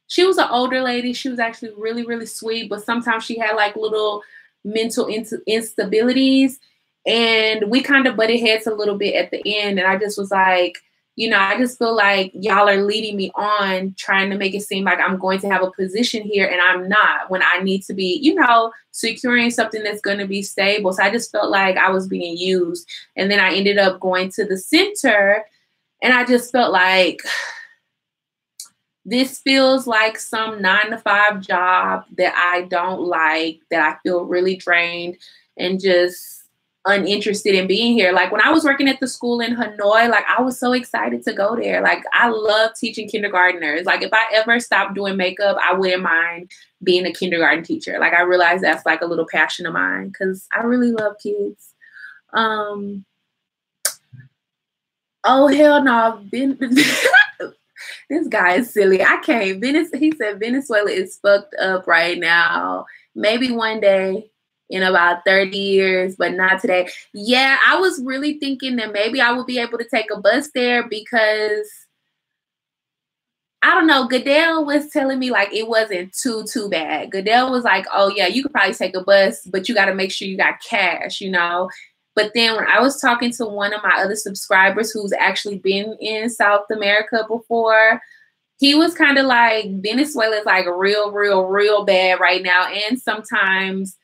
she was an older lady. She was actually really, really sweet, but sometimes she had like little mental instabilities, and we kind of butted heads a little bit at the end. And I just was like, you know, I just feel like y'all are leading me on, trying to make it seem like I'm going to have a position here, and I'm not, when I need to be, you know, securing something that's going to be stable. So I just felt like I was being used. And then I ended up going to the center, and I just felt like this feels like some 9-to-5 job that I don't like, that I feel really drained and just uninterested in being here. Like when I was working at the school in Hanoi, like I was so excited to go there. Like I love teaching kindergartners. Like if I ever stopped doing makeup, I wouldn't mind being a kindergarten teacher. Like I realized that's like a little passion of mine because I really love kids. Oh hell no. This guy is silly. I can't. He said Venezuela is fucked up right now. Maybe one day in about 30 years, but not today. Yeah, I was really thinking that maybe I would be able to take a bus there because, I don't know, Goodell was telling me like it wasn't too bad. Goodell was like, oh yeah, you could probably take a bus, but you got to make sure you got cash, you know? But then when I was talking to one of my other subscribers who's actually been in South America before, he was kind of like, Venezuela is like real bad right now. And sometimes,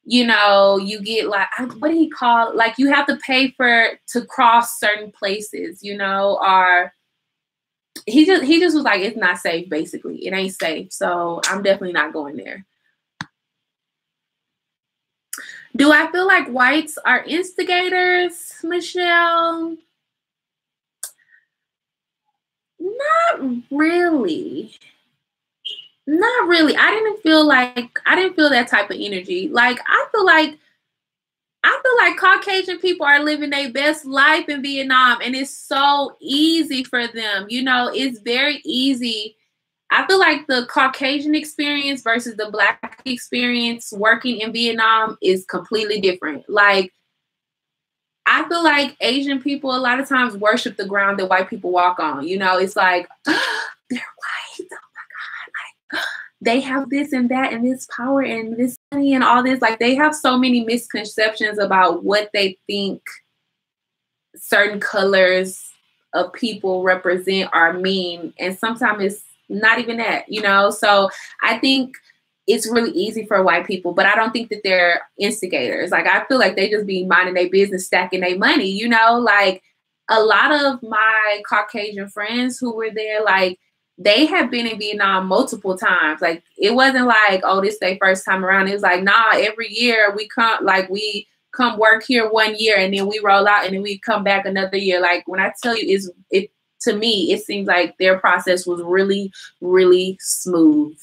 you know, you get like, what do he call it? Like you have to pay to cross certain places, you know, or he just was like, it's not safe, basically. It ain't safe. So I'm definitely not going there. Do I feel like whites are instigators, Michelle? Not really. Not really. I didn't feel that type of energy. Like I feel like Caucasian people are living their best life in Vietnam, and it's so easy for them. You know, it's very easy. I feel like the Caucasian experience versus the Black experience working in Vietnam is completely different. Like, I feel like Asian people a lot of times worship the ground that white people walk on. You know, it's like, they're white. Oh my God. Like, they have this and that and this power and this money and all this. Like, they have so many misconceptions about what they think certain colors of people represent or mean. And sometimes it's not even that, you know? So I think it's really easy for white people, but I don't think that they're instigators. Like, I feel like they just be minding their business, stacking their money, you know? Like, a lot of my Caucasian friends who were there, like, they have been in Vietnam multiple times. Like, it wasn't like, oh, this is their first time around. It was like, nah, every year we come work here 1 year and then we roll out and then we come back another year. Like, when I tell you, to me, it seems like their process was really, really smooth.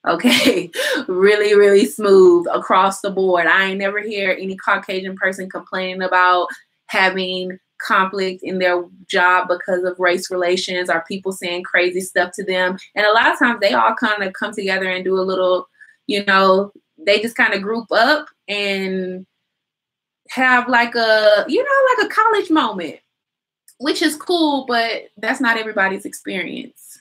Okay, really, really smooth across the board. I ain't never hear any Caucasian person complaining about having conflict in their job because of race relations, or people saying crazy stuff to them. And a lot of times they all kind of come together and do a little, you know, they just kind of group up and have like a, you know, like a college moment, which is cool, but that's not everybody's experience.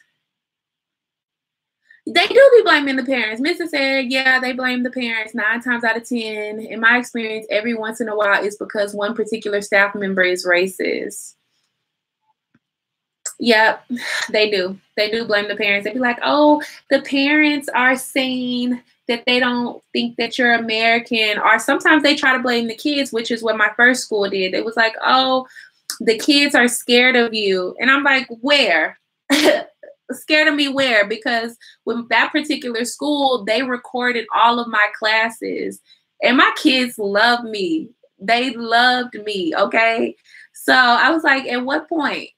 They do be blaming the parents. Mr. said, yeah, they blame the parents 9 times out of 10. In my experience, every once in a while it's because one particular staff member is racist. Yep, they do. They do blame the parents. They be like, oh, the parents are saying that they don't think that you're American. Or sometimes they try to blame the kids, which is what my first school did. It was like, oh, the kids are scared of you. And I'm like, where? Scared of me where? Because with that particular school, they recorded all of my classes and my kids love me. They loved me, okay? So I was like, at what point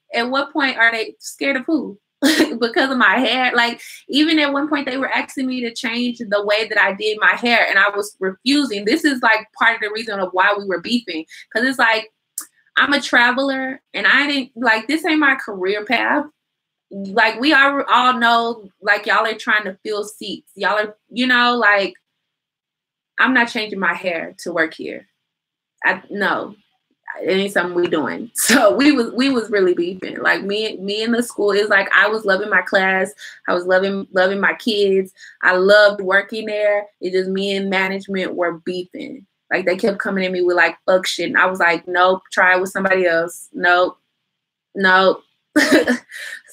are they scared of who? Because of my hair? Like, even at one point they were asking me to change the way that I did my hair and I was refusing. This is like part of the reason of why we were beefing. Because it's like, I'm a traveler and I didn't, like, this ain't my career path. Like, we all know, like, y'all are trying to fill seats. Y'all are, you know, like, I'm not changing my hair to work here. No, it ain't something we doing. So we was really beefing. Like, me in the school, is like, I was loving my class. I was loving my kids. I loved working there. It's just me and management were beefing. Like, they kept coming at me with like fuck shit. And I was like, nope, try it with somebody else. Nope.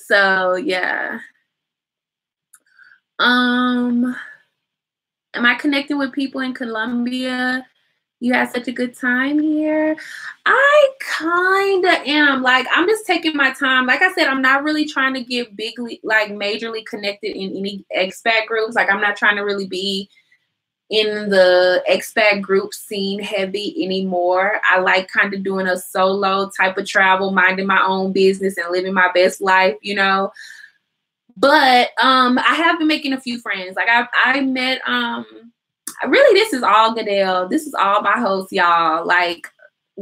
So yeah. Am I connecting with people in Colombia? You had such a good time here. I kind of am. Like, I'm just taking my time. Like I said, I'm not really trying to get majorly connected in any expat groups. Like, I'm not trying to really be in the expat group scene heavy anymore. I like kind of doing a solo type of travel, minding my own business and living my best life, you know. But I have been making a few friends. Like, I met really, this is all Goodell. This is all my host, y'all. Like,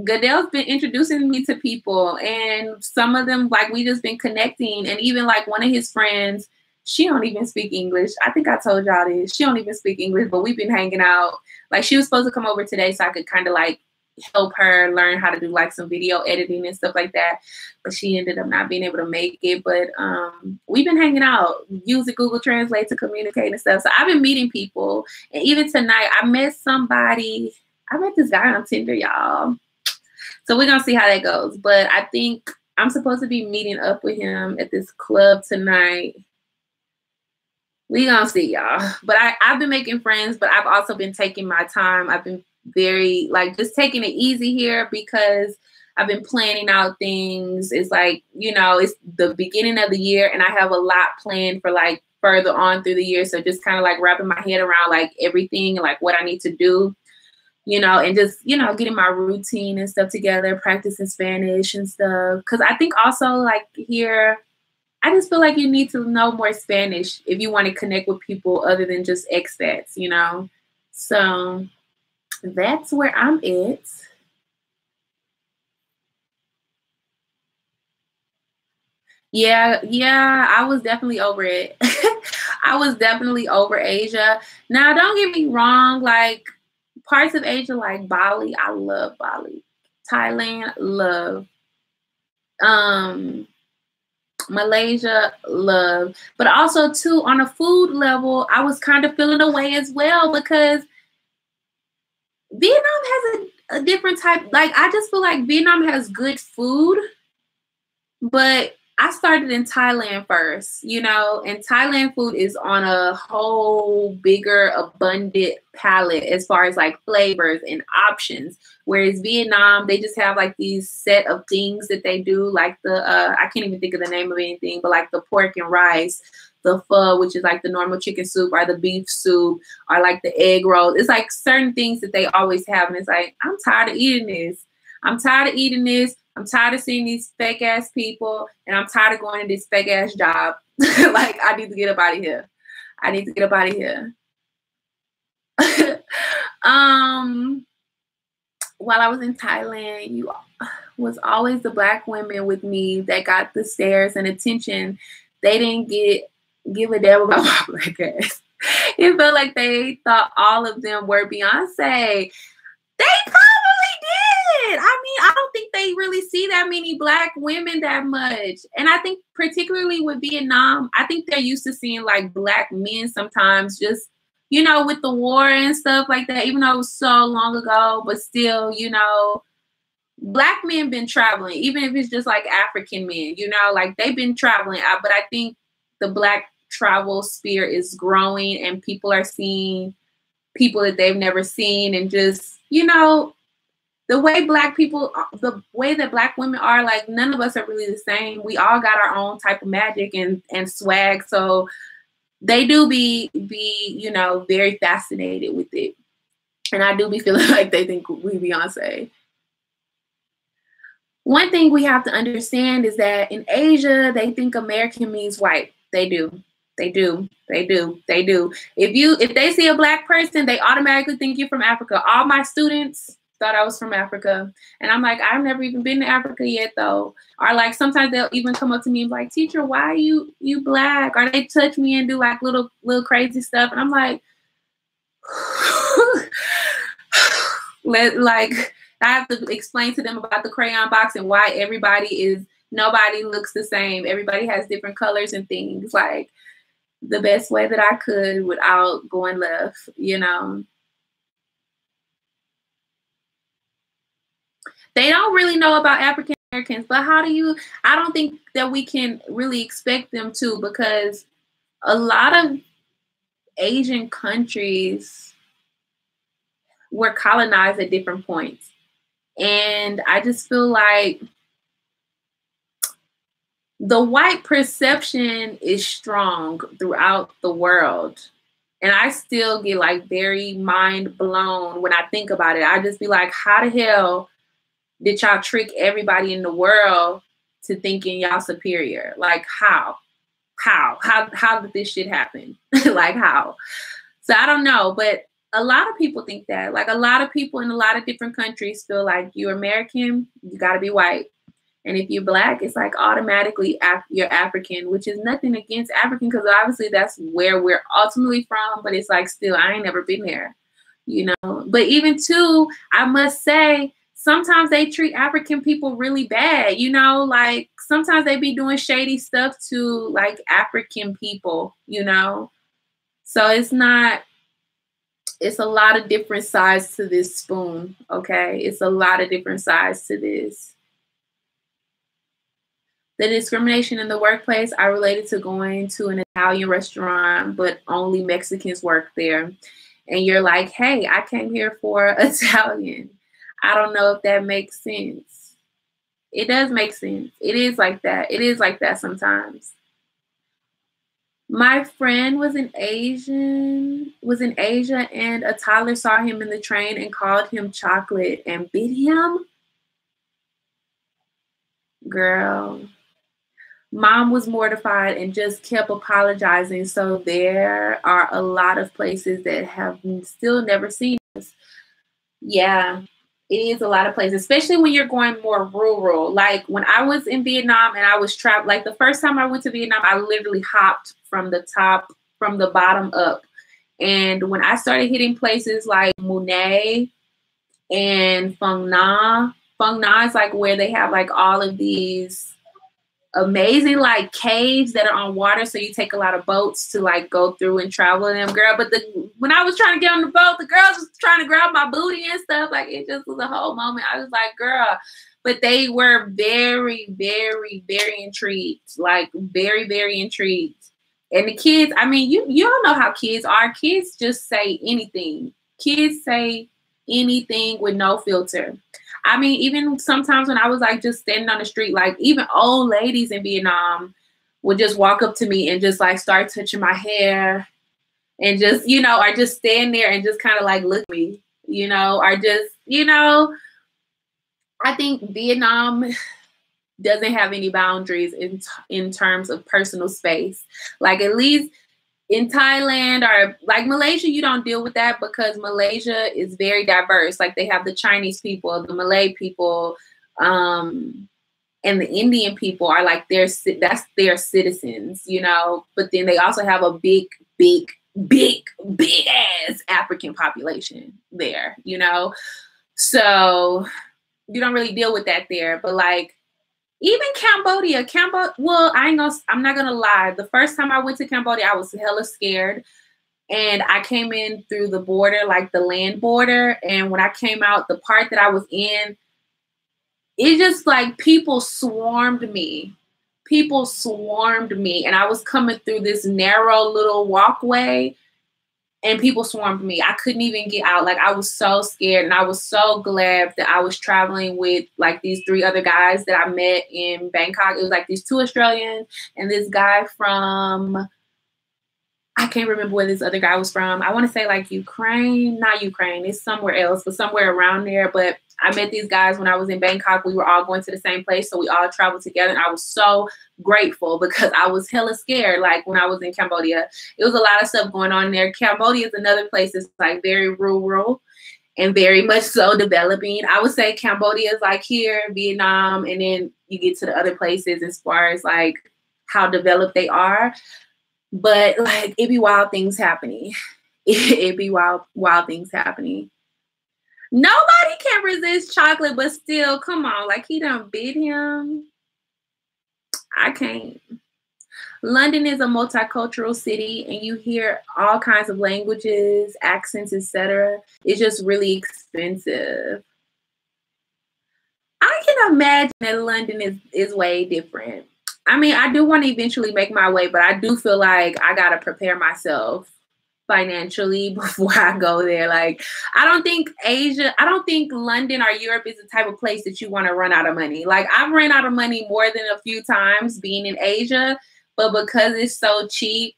Goodell's been introducing me to people, and some of them, like, we just been connecting. And even like one of his friends, she don't even speak English. I think I told y'all this. She don't even speak English, but we've been hanging out. Like, she was supposed to come over today so I could kind of like help her learn how to do like some video editing and stuff like that. But she ended up not being able to make it. But we've been hanging out, using Google Translate to communicate and stuff. So I've been meeting people. And even tonight, I met this guy on Tinder, y'all. So we're going to see how that goes. But I think I'm supposed to be meeting up with him at this club tonight. We gonna see, y'all. But I've been making friends, but I've also been taking my time. I've been very, like, just taking it easy here because I've been planning out things. It's like, you know, it's the beginning of the year and I have a lot planned for like further on through the year. So just kind of like wrapping my head around like everything and like what I need to do, you know, and just, you know, getting my routine and stuff together, practicing Spanish and stuff. Because I think also like here, I just feel like you need to know more Spanish if you want to connect with people other than just expats, you know? So that's where I'm at. Yeah, I was definitely over it. I was definitely over Asia. Now, don't get me wrong, like parts of Asia like Bali, I love Bali. Thailand, love. Malaysia, love. But also too, on a food level, I was kind of feeling away as well because Vietnam has a different type. Like, I just feel like Vietnam has good food, but I started in Thailand first, you know, and Thailand food is on a whole bigger, abundant palette as far as like flavors and options. Whereas Vietnam, they just have like these set of things that they do, like the, I can't even think of the name of anything, but like the pork and rice, the pho, which is like the normal chicken soup, or the beef soup, or like the egg rolls. It's like certain things that they always have. And it's like, I'm tired of eating this. I'm tired of eating this. I'm tired of seeing these fake ass people, and I'm tired of going to this fake ass job. Like, I need to get up out of here. I need to get up out of here. While I was in Thailand, was always the Black women with me that got the stares and attention. They didn't give a damn about my Black ass. It felt like they thought all of them were Beyonce. They probably did. I mean, I don't think they really see that many Black women that much. And I think particularly with Vietnam, I think they're used to seeing like Black men sometimes just, you know, with the war and stuff like that, even though it was so long ago, but still, you know, Black men been traveling, even if it's just like African men, you know, like they've been traveling. But I think the Black travel sphere is growing and people are seeing people that they've never seen, and just, you know, the way Black people, the way that Black women are, like none of us are really the same. We all got our own type of magic and swag. So they do be, you know, very fascinated with it. And I do be feeling like they think we Beyonce. One thing we have to understand is that in Asia, they think American means white. They do. They do. They do. They do. If they see a Black person, they automatically think you're from Africa. All my students thought I was from Africa. And I'm like, I've never even been to Africa yet, though. Or like sometimes they'll even come up to me and be like, teacher, why are you Black? Or they touch me and do like little crazy stuff. And I'm like, like I have to explain to them about the crayon box and why nobody looks the same. Everybody has different colors and things, like the best way that I could without going left, you know. They don't really know about African Americans, but I don't think that we can really expect them to, because a lot of Asian countries were colonized at different points. And I just feel like the white perception is strong throughout the world. And I still get like very mind blown when I think about it. I just be like, how the hell did y'all trick everybody in the world to thinking y'all superior? Like how did this shit happen? Like how? So I don't know, but a lot of people think that. Like a lot of people in a lot of different countries feel like you're American, you got to be white. And if you're Black, it's like automatically you're African, which is nothing against African, because obviously that's where we're ultimately from. But it's like still, I ain't never been there, you know. But even too, I must say, sometimes they treat African people really bad, you know, like sometimes they be doing shady stuff to like African people, you know. So it's a lot of different sides to this spoon, okay? It's a lot of different sides to this. The discrimination in the workplace, I related to going to an Italian restaurant, but only Mexicans work there. And you're like, hey, I came here for Italian. I don't know if that makes sense. It does make sense. It is like that. It is like that sometimes. My friend was in Asia, and a toddler saw him in the train and called him chocolate and bit him. Girl. Mom was mortified and just kept apologizing. So there are a lot of places that have still never seen us. Yeah, it is a lot of places, especially when you're going more rural. Like when I was in Vietnam and I was trapped, like the first time I went to Vietnam, I literally hopped from the bottom up. And when I started hitting places like Mune and Phang Nga is like where they have like all of these amazing like caves that are on water, so you take a lot of boats to like go through and travel in them, girl. But when I was trying to get on the boat, the girls was trying to grab my booty and stuff. Like it just was a whole moment. I was like, girl, but they were very, very, very intrigued, like very, very intrigued. And the kids, I mean, you all know how kids are. Kids just say anything. Kids say anything with no filter. I mean, even sometimes when I was like just standing on the street, like even old ladies in Vietnam would just walk up to me and just like start touching my hair and just, you know, or just stand there and just kind of like look at me, you know, or just, you know, I think Vietnam doesn't have any boundaries in terms of personal space. Like at least in Thailand or like Malaysia, you don't deal with that because Malaysia is very diverse. Like they have the Chinese people, the Malay people, And the Indian people are like that's their citizens, you know. But then they also have a big ass African population there, you know. So you don't really deal with that there. But like even Cambodia, well, I'm not gonna lie. The first time I went to Cambodia, I was hella scared. And I came in through the border, like the land border. And when I came out, the part that I was in, it just like people swarmed me. People swarmed me. And I was coming through this narrow little walkway and people swarmed me. I couldn't even get out. Like I was so scared. And I was so glad that I was traveling with like these 3 other guys that I met in Bangkok. It was like these 2 Australians and this guy from, I can't remember where this other guy was from. I want to say like Ukraine, not Ukraine. It's somewhere else, but somewhere around there. But I met these guys when I was in Bangkok. We were all going to the same place. So we all traveled together. And I was so grateful because I was hella scared. Like when I was in Cambodia, it was a lot of stuff going on there. Cambodia is another place that's like very rural and very much so developing. I would say Cambodia is like here, Vietnam, and then you get to the other places as far as like how developed they are. But like it be wild things happening. It be wild things happening. Nobody can resist chocolate, but still, come on, like he done beat him. I can't. London is a multicultural city, and you hear all kinds of languages, accents, etc. It's just really expensive. I can imagine that London is way different. I mean, I do want to eventually make my way, but I do feel like I got to prepare myself financially before I go there. Like, I don't think London or Europe is the type of place that you want to run out of money. Like, I've run out of money more than a few times being in Asia, but because it's so cheap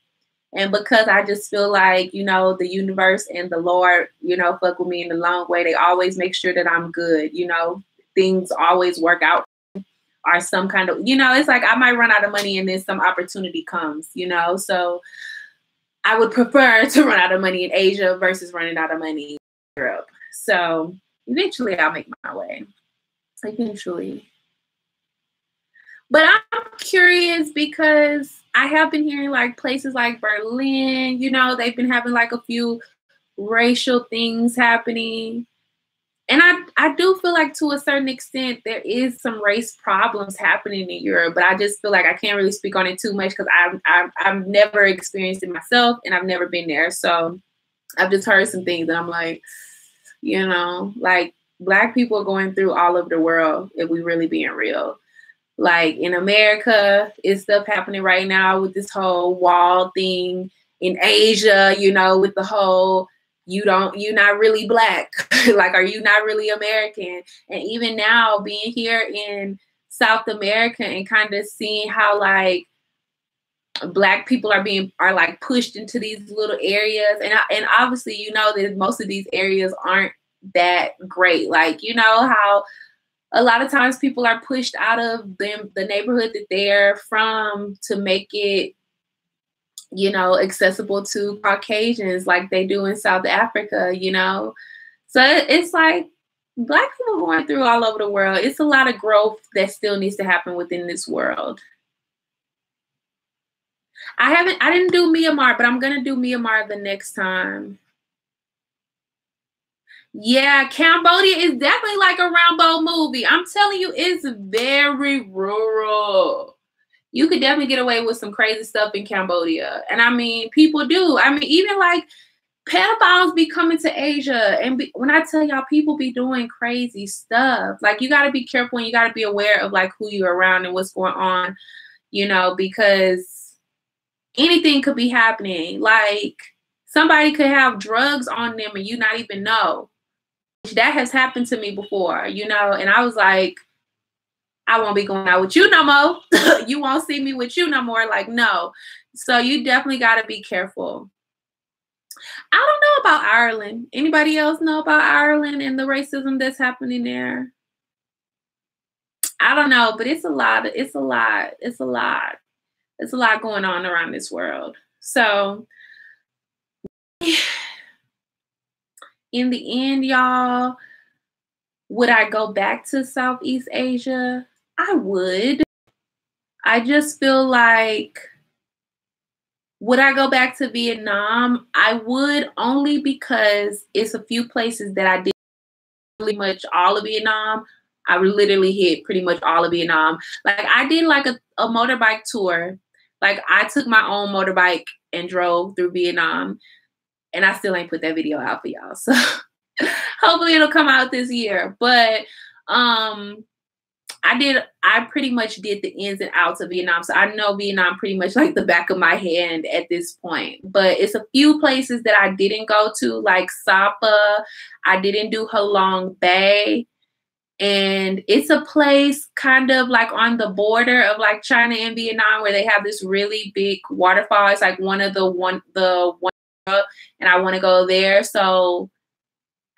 and because I just feel like, you know, the universe and the Lord, you know, fuck with me in the long way, they always make sure that I'm good, you know, things always work out. Or some kind of, you know, it's like I might run out of money and then some opportunity comes, you know. So I would prefer to run out of money in Asia versus running out of money in Europe. So eventually I'll make my way. Eventually. But I'm curious because I have been hearing like places like Berlin, you know, they've been having like a few racial things happening. And I do feel like to a certain extent there is some race problems happening in Europe, but I just feel like I can't really speak on it too much because I've never experienced it myself and I've never been there. So I've just heard some things that I'm like, you know, like Black people are going through all over the world if we really being real. Like in America, it's stuff happening right now with this whole wall thing. In Asia, you know, with the whole you're not really Black. Like, are you not really American? And even now being here in South America and kind of seeing how like Black people are like pushed into these little areas. And obviously, you know, that most of these areas aren't that great. Like, you know, how a lot of times people are pushed out of the neighborhood that they're from to make it, you know, accessible to Caucasians like they do in South Africa, you know. So it's like Black people going through all over the world. It's a lot of growth that still needs to happen within this world. I didn't do Myanmar, but I'm gonna do Myanmar the next time. Yeah, Cambodia is definitely like a Rambo movie. I'm telling you, it's very rural. You could definitely get away with some crazy stuff in Cambodia. And I mean, people do. I mean, even like pedophiles be coming to Asia. And when I tell y'all, people be doing crazy stuff. Like, you got to be careful and you got to be aware of like who you're around and what's going on, you know, because anything could be happening. Like, somebody could have drugs on them and you not even know. That has happened to me before, you know, and I was like, I won't be going out with you no more. You won't see me with you no more. Like, no. So you definitely got to be careful. I don't know about Ireland. Anybody else know about Ireland and the racism that's happening there? I don't know, but it's a lot going on around this world. So in the end, y'all, Would I go back to Southeast Asia? I would. I just feel like, would I go back to Vietnam? I would, only because it's a few places that I did pretty much all of Vietnam. I literally hit pretty much all of Vietnam. Like I did like a motorbike tour. Like I took my own motorbike and drove through Vietnam, and I still ain't put that video out for y'all. So hopefully it'll come out this year. But I pretty much did the ins and outs of Vietnam. So I know Vietnam pretty much like the back of my hand at this point. But it's a few places that I didn't go to, like Sapa. I didn't do Halong Bay. And it's a place kind of like on the border of like China and Vietnam, where they have this really big waterfall. It's like one, and I want to go there. So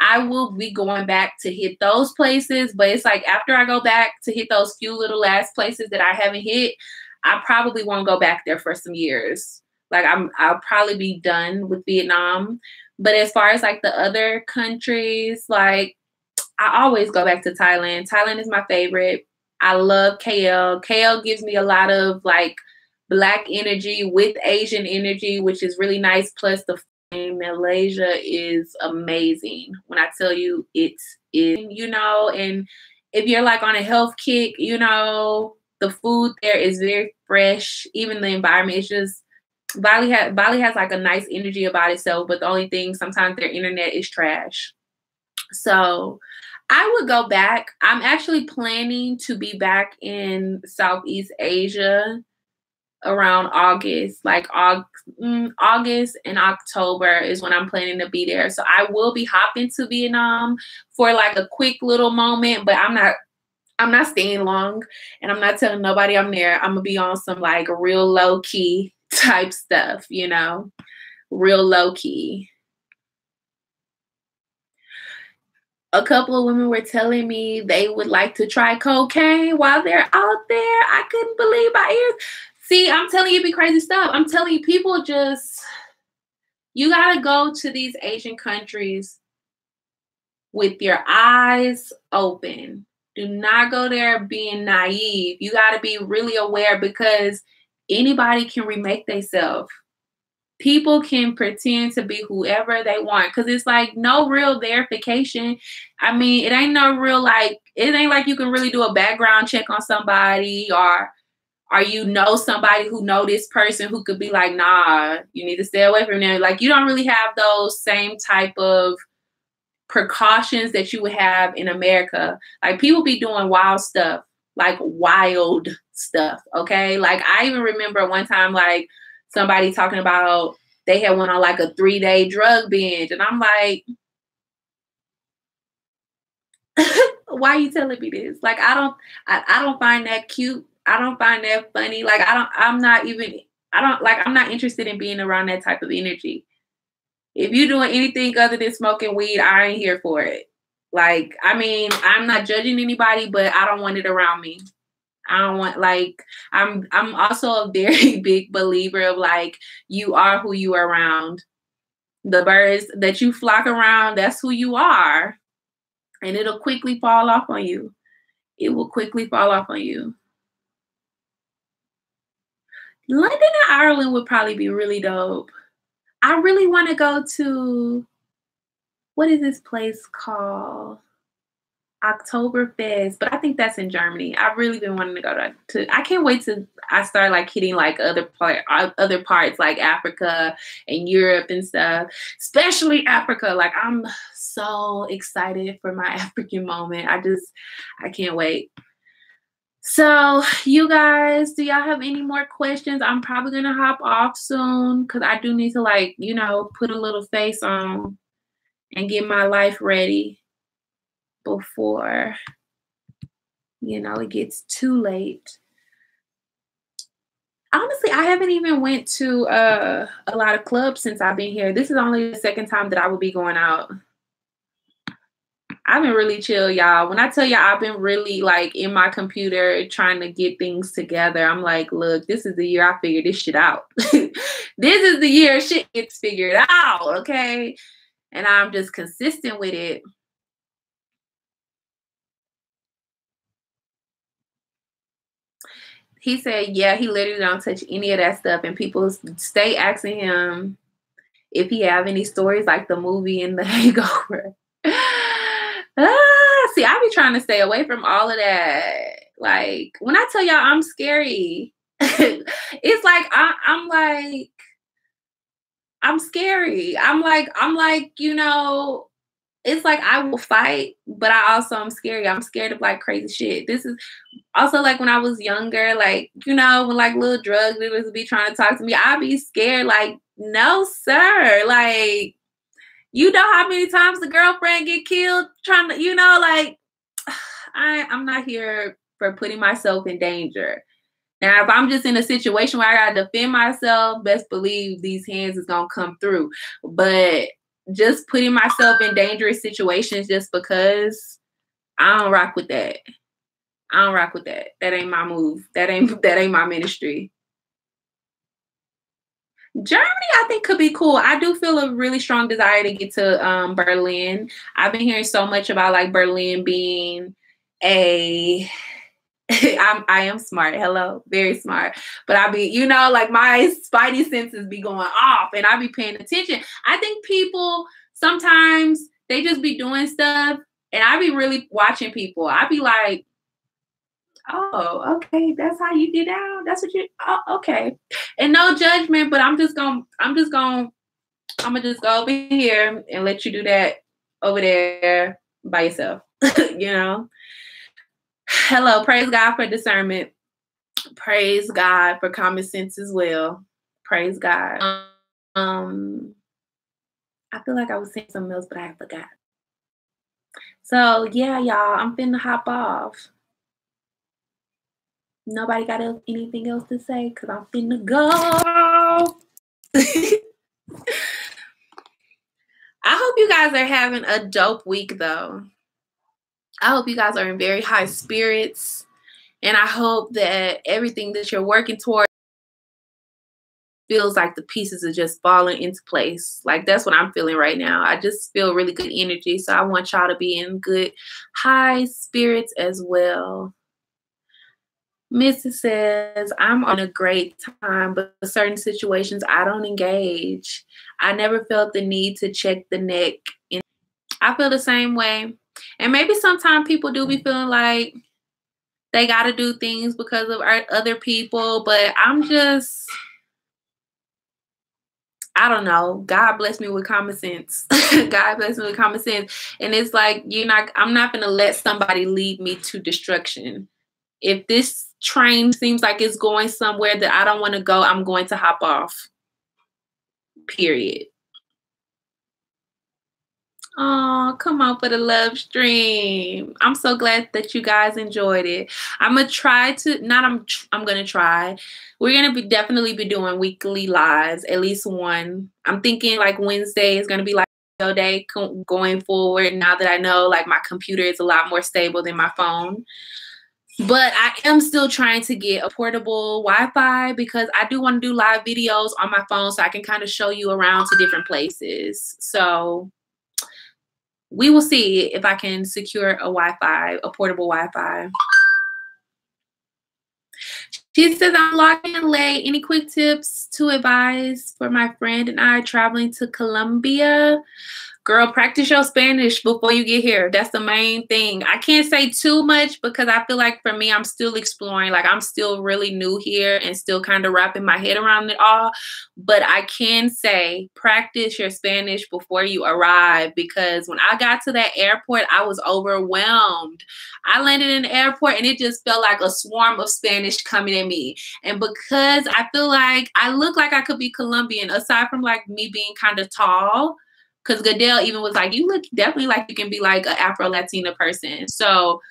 I will be going back to hit those places, but it's like after I go back to hit those few little last places that I haven't hit, I probably won't go back there for some years. Like I'll probably be done with Vietnam. But as far as like the other countries, like I always go back to Thailand. Thailand is my favorite. I love KL. KL gives me a lot of like Black energy with Asian energy, which is really nice. Plus the Malaysia is amazing. When I tell you it's, you know, and if you're like on a health kick, you know, the food there is very fresh. Even the environment is just, Bali has like a nice energy about itself, but the only thing, sometimes their internet is trash. So I would go back. I'm actually planning to be back in Southeast Asia around August, like August and October is when I'm planning to be there. So I will be hopping to Vietnam for like a quick little moment, but I'm not staying long, and I'm not telling nobody I'm there. I'm gonna be on some like real low key type stuff, you know, real low key. A couple of women were telling me they would like to try cocaine while they're out there. I couldn't believe my ears. See, I'm telling you, be crazy stuff. I'm telling you, people just, you got to go to these Asian countries with your eyes open. Do not go there being naive. You got to be really aware, because anybody can remake themselves. People can pretend to be whoever they want, because it's like no real verification. I mean, it ain't no real, like, it ain't like you can really do a background check on somebody, or you know somebody who know this person who could be like, nah, you need to stay away from them. Like, you don't really have those same type of precautions that you would have in America. Like, people be doing wild stuff, like wild stuff, okay? Like, I even remember one time, like, somebody talking about they had went on like a 3-day drug binge. And I'm like, why are you telling me this? Like, I don't find that cute. I don't find that funny. Like, I'm not interested in being around that type of energy. If you're doing anything other than smoking weed, I ain't here for it. Like, I mean, I'm not judging anybody, but I don't want it around me. I don't want, like, I'm also a very big believer of like, you are who you are around. The birds that you flock around, that's who you are. And it'll quickly fall off on you. It will quickly fall off on you. London and Ireland would probably be really dope. I really want to go to, what is this place called? Oktoberfest, but I think that's in Germany. I've really been wanting to go to I can't wait till I start like hitting like other parts like Africa and Europe and stuff, especially Africa. Like, I'm so excited for my African moment. I can't wait. So you guys, do y'all have any more questions? I'm probably gonna hop off soon because I do need to, like, you know, put a little face on and get my life ready before, you know, it gets too late. Honestly, I haven't even went to a lot of clubs since I've been here. This is only the second time that I will be going out. I've been really chill, y'all. When I tell y'all I've been really like in my computer trying to get things together, I'm like, look, this is the year I figure this shit out. This is the year shit gets figured out, okay? And I'm just consistent with it. He said, yeah, he literally don't touch any of that stuff. And people stay asking him if he have any stories like the movie and the hangover. See, I be trying to stay away from all of that. Like, when I tell y'all I'm scary, it's like, I'm scary. I'm like, you know, it's like I will fight, but I also am scary. I'm scared of like crazy shit. This is also like when I was younger, like, you know, when like little drug dealers would be trying to talk to me, I'd be scared. Like, no, sir. Like, you know how many times the girlfriend get killed trying to, you know, like, I'm not here for putting myself in danger. Now, if I'm just in a situation where I gotta defend myself, best believe these hands is gonna come through. But just putting myself in dangerous situations just because, I don't rock with that. I don't rock with that. That ain't my move. That ain't my ministry. Germany, I think, could be cool. I do feel a really strong desire to get to Berlin. I've been hearing so much about like Berlin being a I am smart. Hello, very smart. But I be, you know, like my spidey senses be going off and I be paying attention. I think people sometimes they just be doing stuff and I be really watching people. I be like, oh, okay, that's how you get out. That's what you, oh, okay. And no judgment, but I'm gonna just go over here and let you do that over there by yourself, you know? Hello, praise God for discernment. Praise God for common sense as well. Praise God. I feel like I was saying something else, but I forgot. So yeah, y'all, I'm finna hop off. Nobody got anything else to say? Because I'm finna go. I hope you guys are having a dope week, though. I hope you guys are in very high spirits. And I hope that everything that you're working toward feels like the pieces are just falling into place. Like, that's what I'm feeling right now. I just feel really good energy. So I want y'all to be in good high spirits as well. Mrs. says, I'm on a great time, but in certain situations, I don't engage. I never felt the need to check the neck. I feel the same way. And maybe sometimes people do be feeling like they got to do things because of other people, but I'm just, I don't know. God bless me with common sense. God bless me with common sense. And it's like, I'm not going to let somebody lead me to destruction. If this train seems like it's going somewhere that I don't want to go, I'm going to hop off. Period. Oh, come on for the love stream. I'm so glad that you guys enjoyed it. I'm going to try to, I'm going to try. We're going to definitely be doing weekly lives, at least one. I'm thinking like Wednesday is going to be like a day going forward now that I know like my computer is a lot more stable than my phone. But I am still trying to get a portable Wi-Fi because I do want to do live videos on my phone so I can kind of show you around to different places. So we will see if I can secure a Wi-Fi, a portable Wi-Fi. She says, I'm logging in late. Any quick tips to advise for my friend and I traveling to Colombia? Girl, practice your Spanish before you get here. That's the main thing. I can't say too much because I feel like for me, I'm still exploring. Like I'm still really new here and still kind of wrapping my head around it all. But I can say practice your Spanish before you arrive because when I got to that airport, I was overwhelmed. I landed in the airport and it just felt like a swarm of Spanish coming at me. And because I feel like I look like I could be Colombian, aside from like me being kind of tall, because Goodell even was like, you look definitely like you can be like an Afro-Latina person. So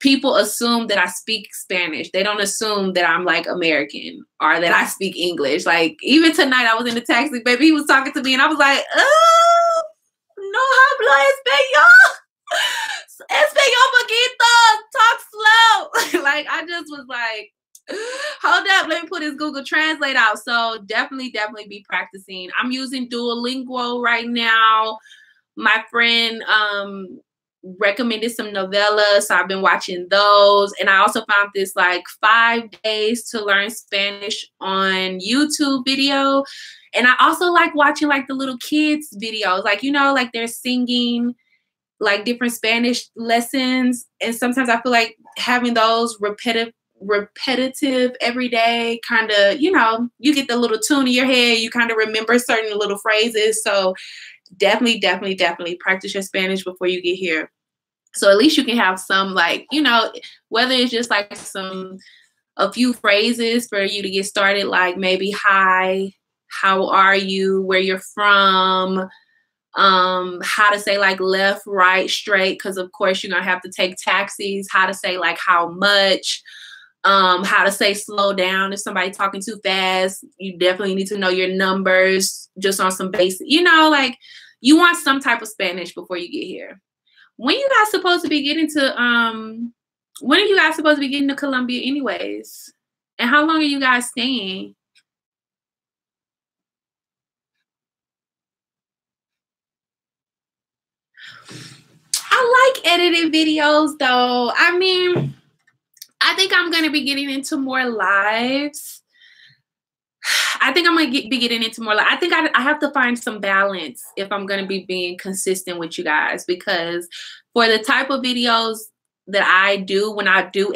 people assume that I speak Spanish. They don't assume that I'm like American or that I speak English. Like even tonight I was in the taxi, baby, he was talking to me and I was like, oh, no hablo español. Español poquito. Talk slow. Like I just was like, hold up, let me put his Google Translate out. So definitely be practicing. I'm using Duolingo right now. My friend recommended some novellas, so I've been watching those. And I also found this like 5 days to learn Spanish on YouTube video. And I also like watching like the little kids videos, like, you know, like they're singing like different Spanish lessons. And sometimes I feel like having those repetitive every day, kind of, you know, you get the little tune in your head, you kind of remember certain little phrases. So definitely practice your Spanish before you get here. So at least you can have some, like, you know, whether it's just like a few phrases for you to get started, like maybe hi, how are you, where you're from, how to say like left, right, straight, because of course you're gonna have to take taxis, how to say like how much, how to say slow down if somebody's talking too fast. You definitely need to know your numbers just on some basic, you know, like you want some type of Spanish before you get here. When you guys supposed to be getting to when are you guys supposed to be getting to Colombia anyways? And how long are you guys staying? I like editing videos though. I mean, I think I'm going to be getting into more lives. I think I'm going to be getting into more. I think I have to find some balance if I'm going to be being consistent with you guys, because for the type of videos that I do, when I do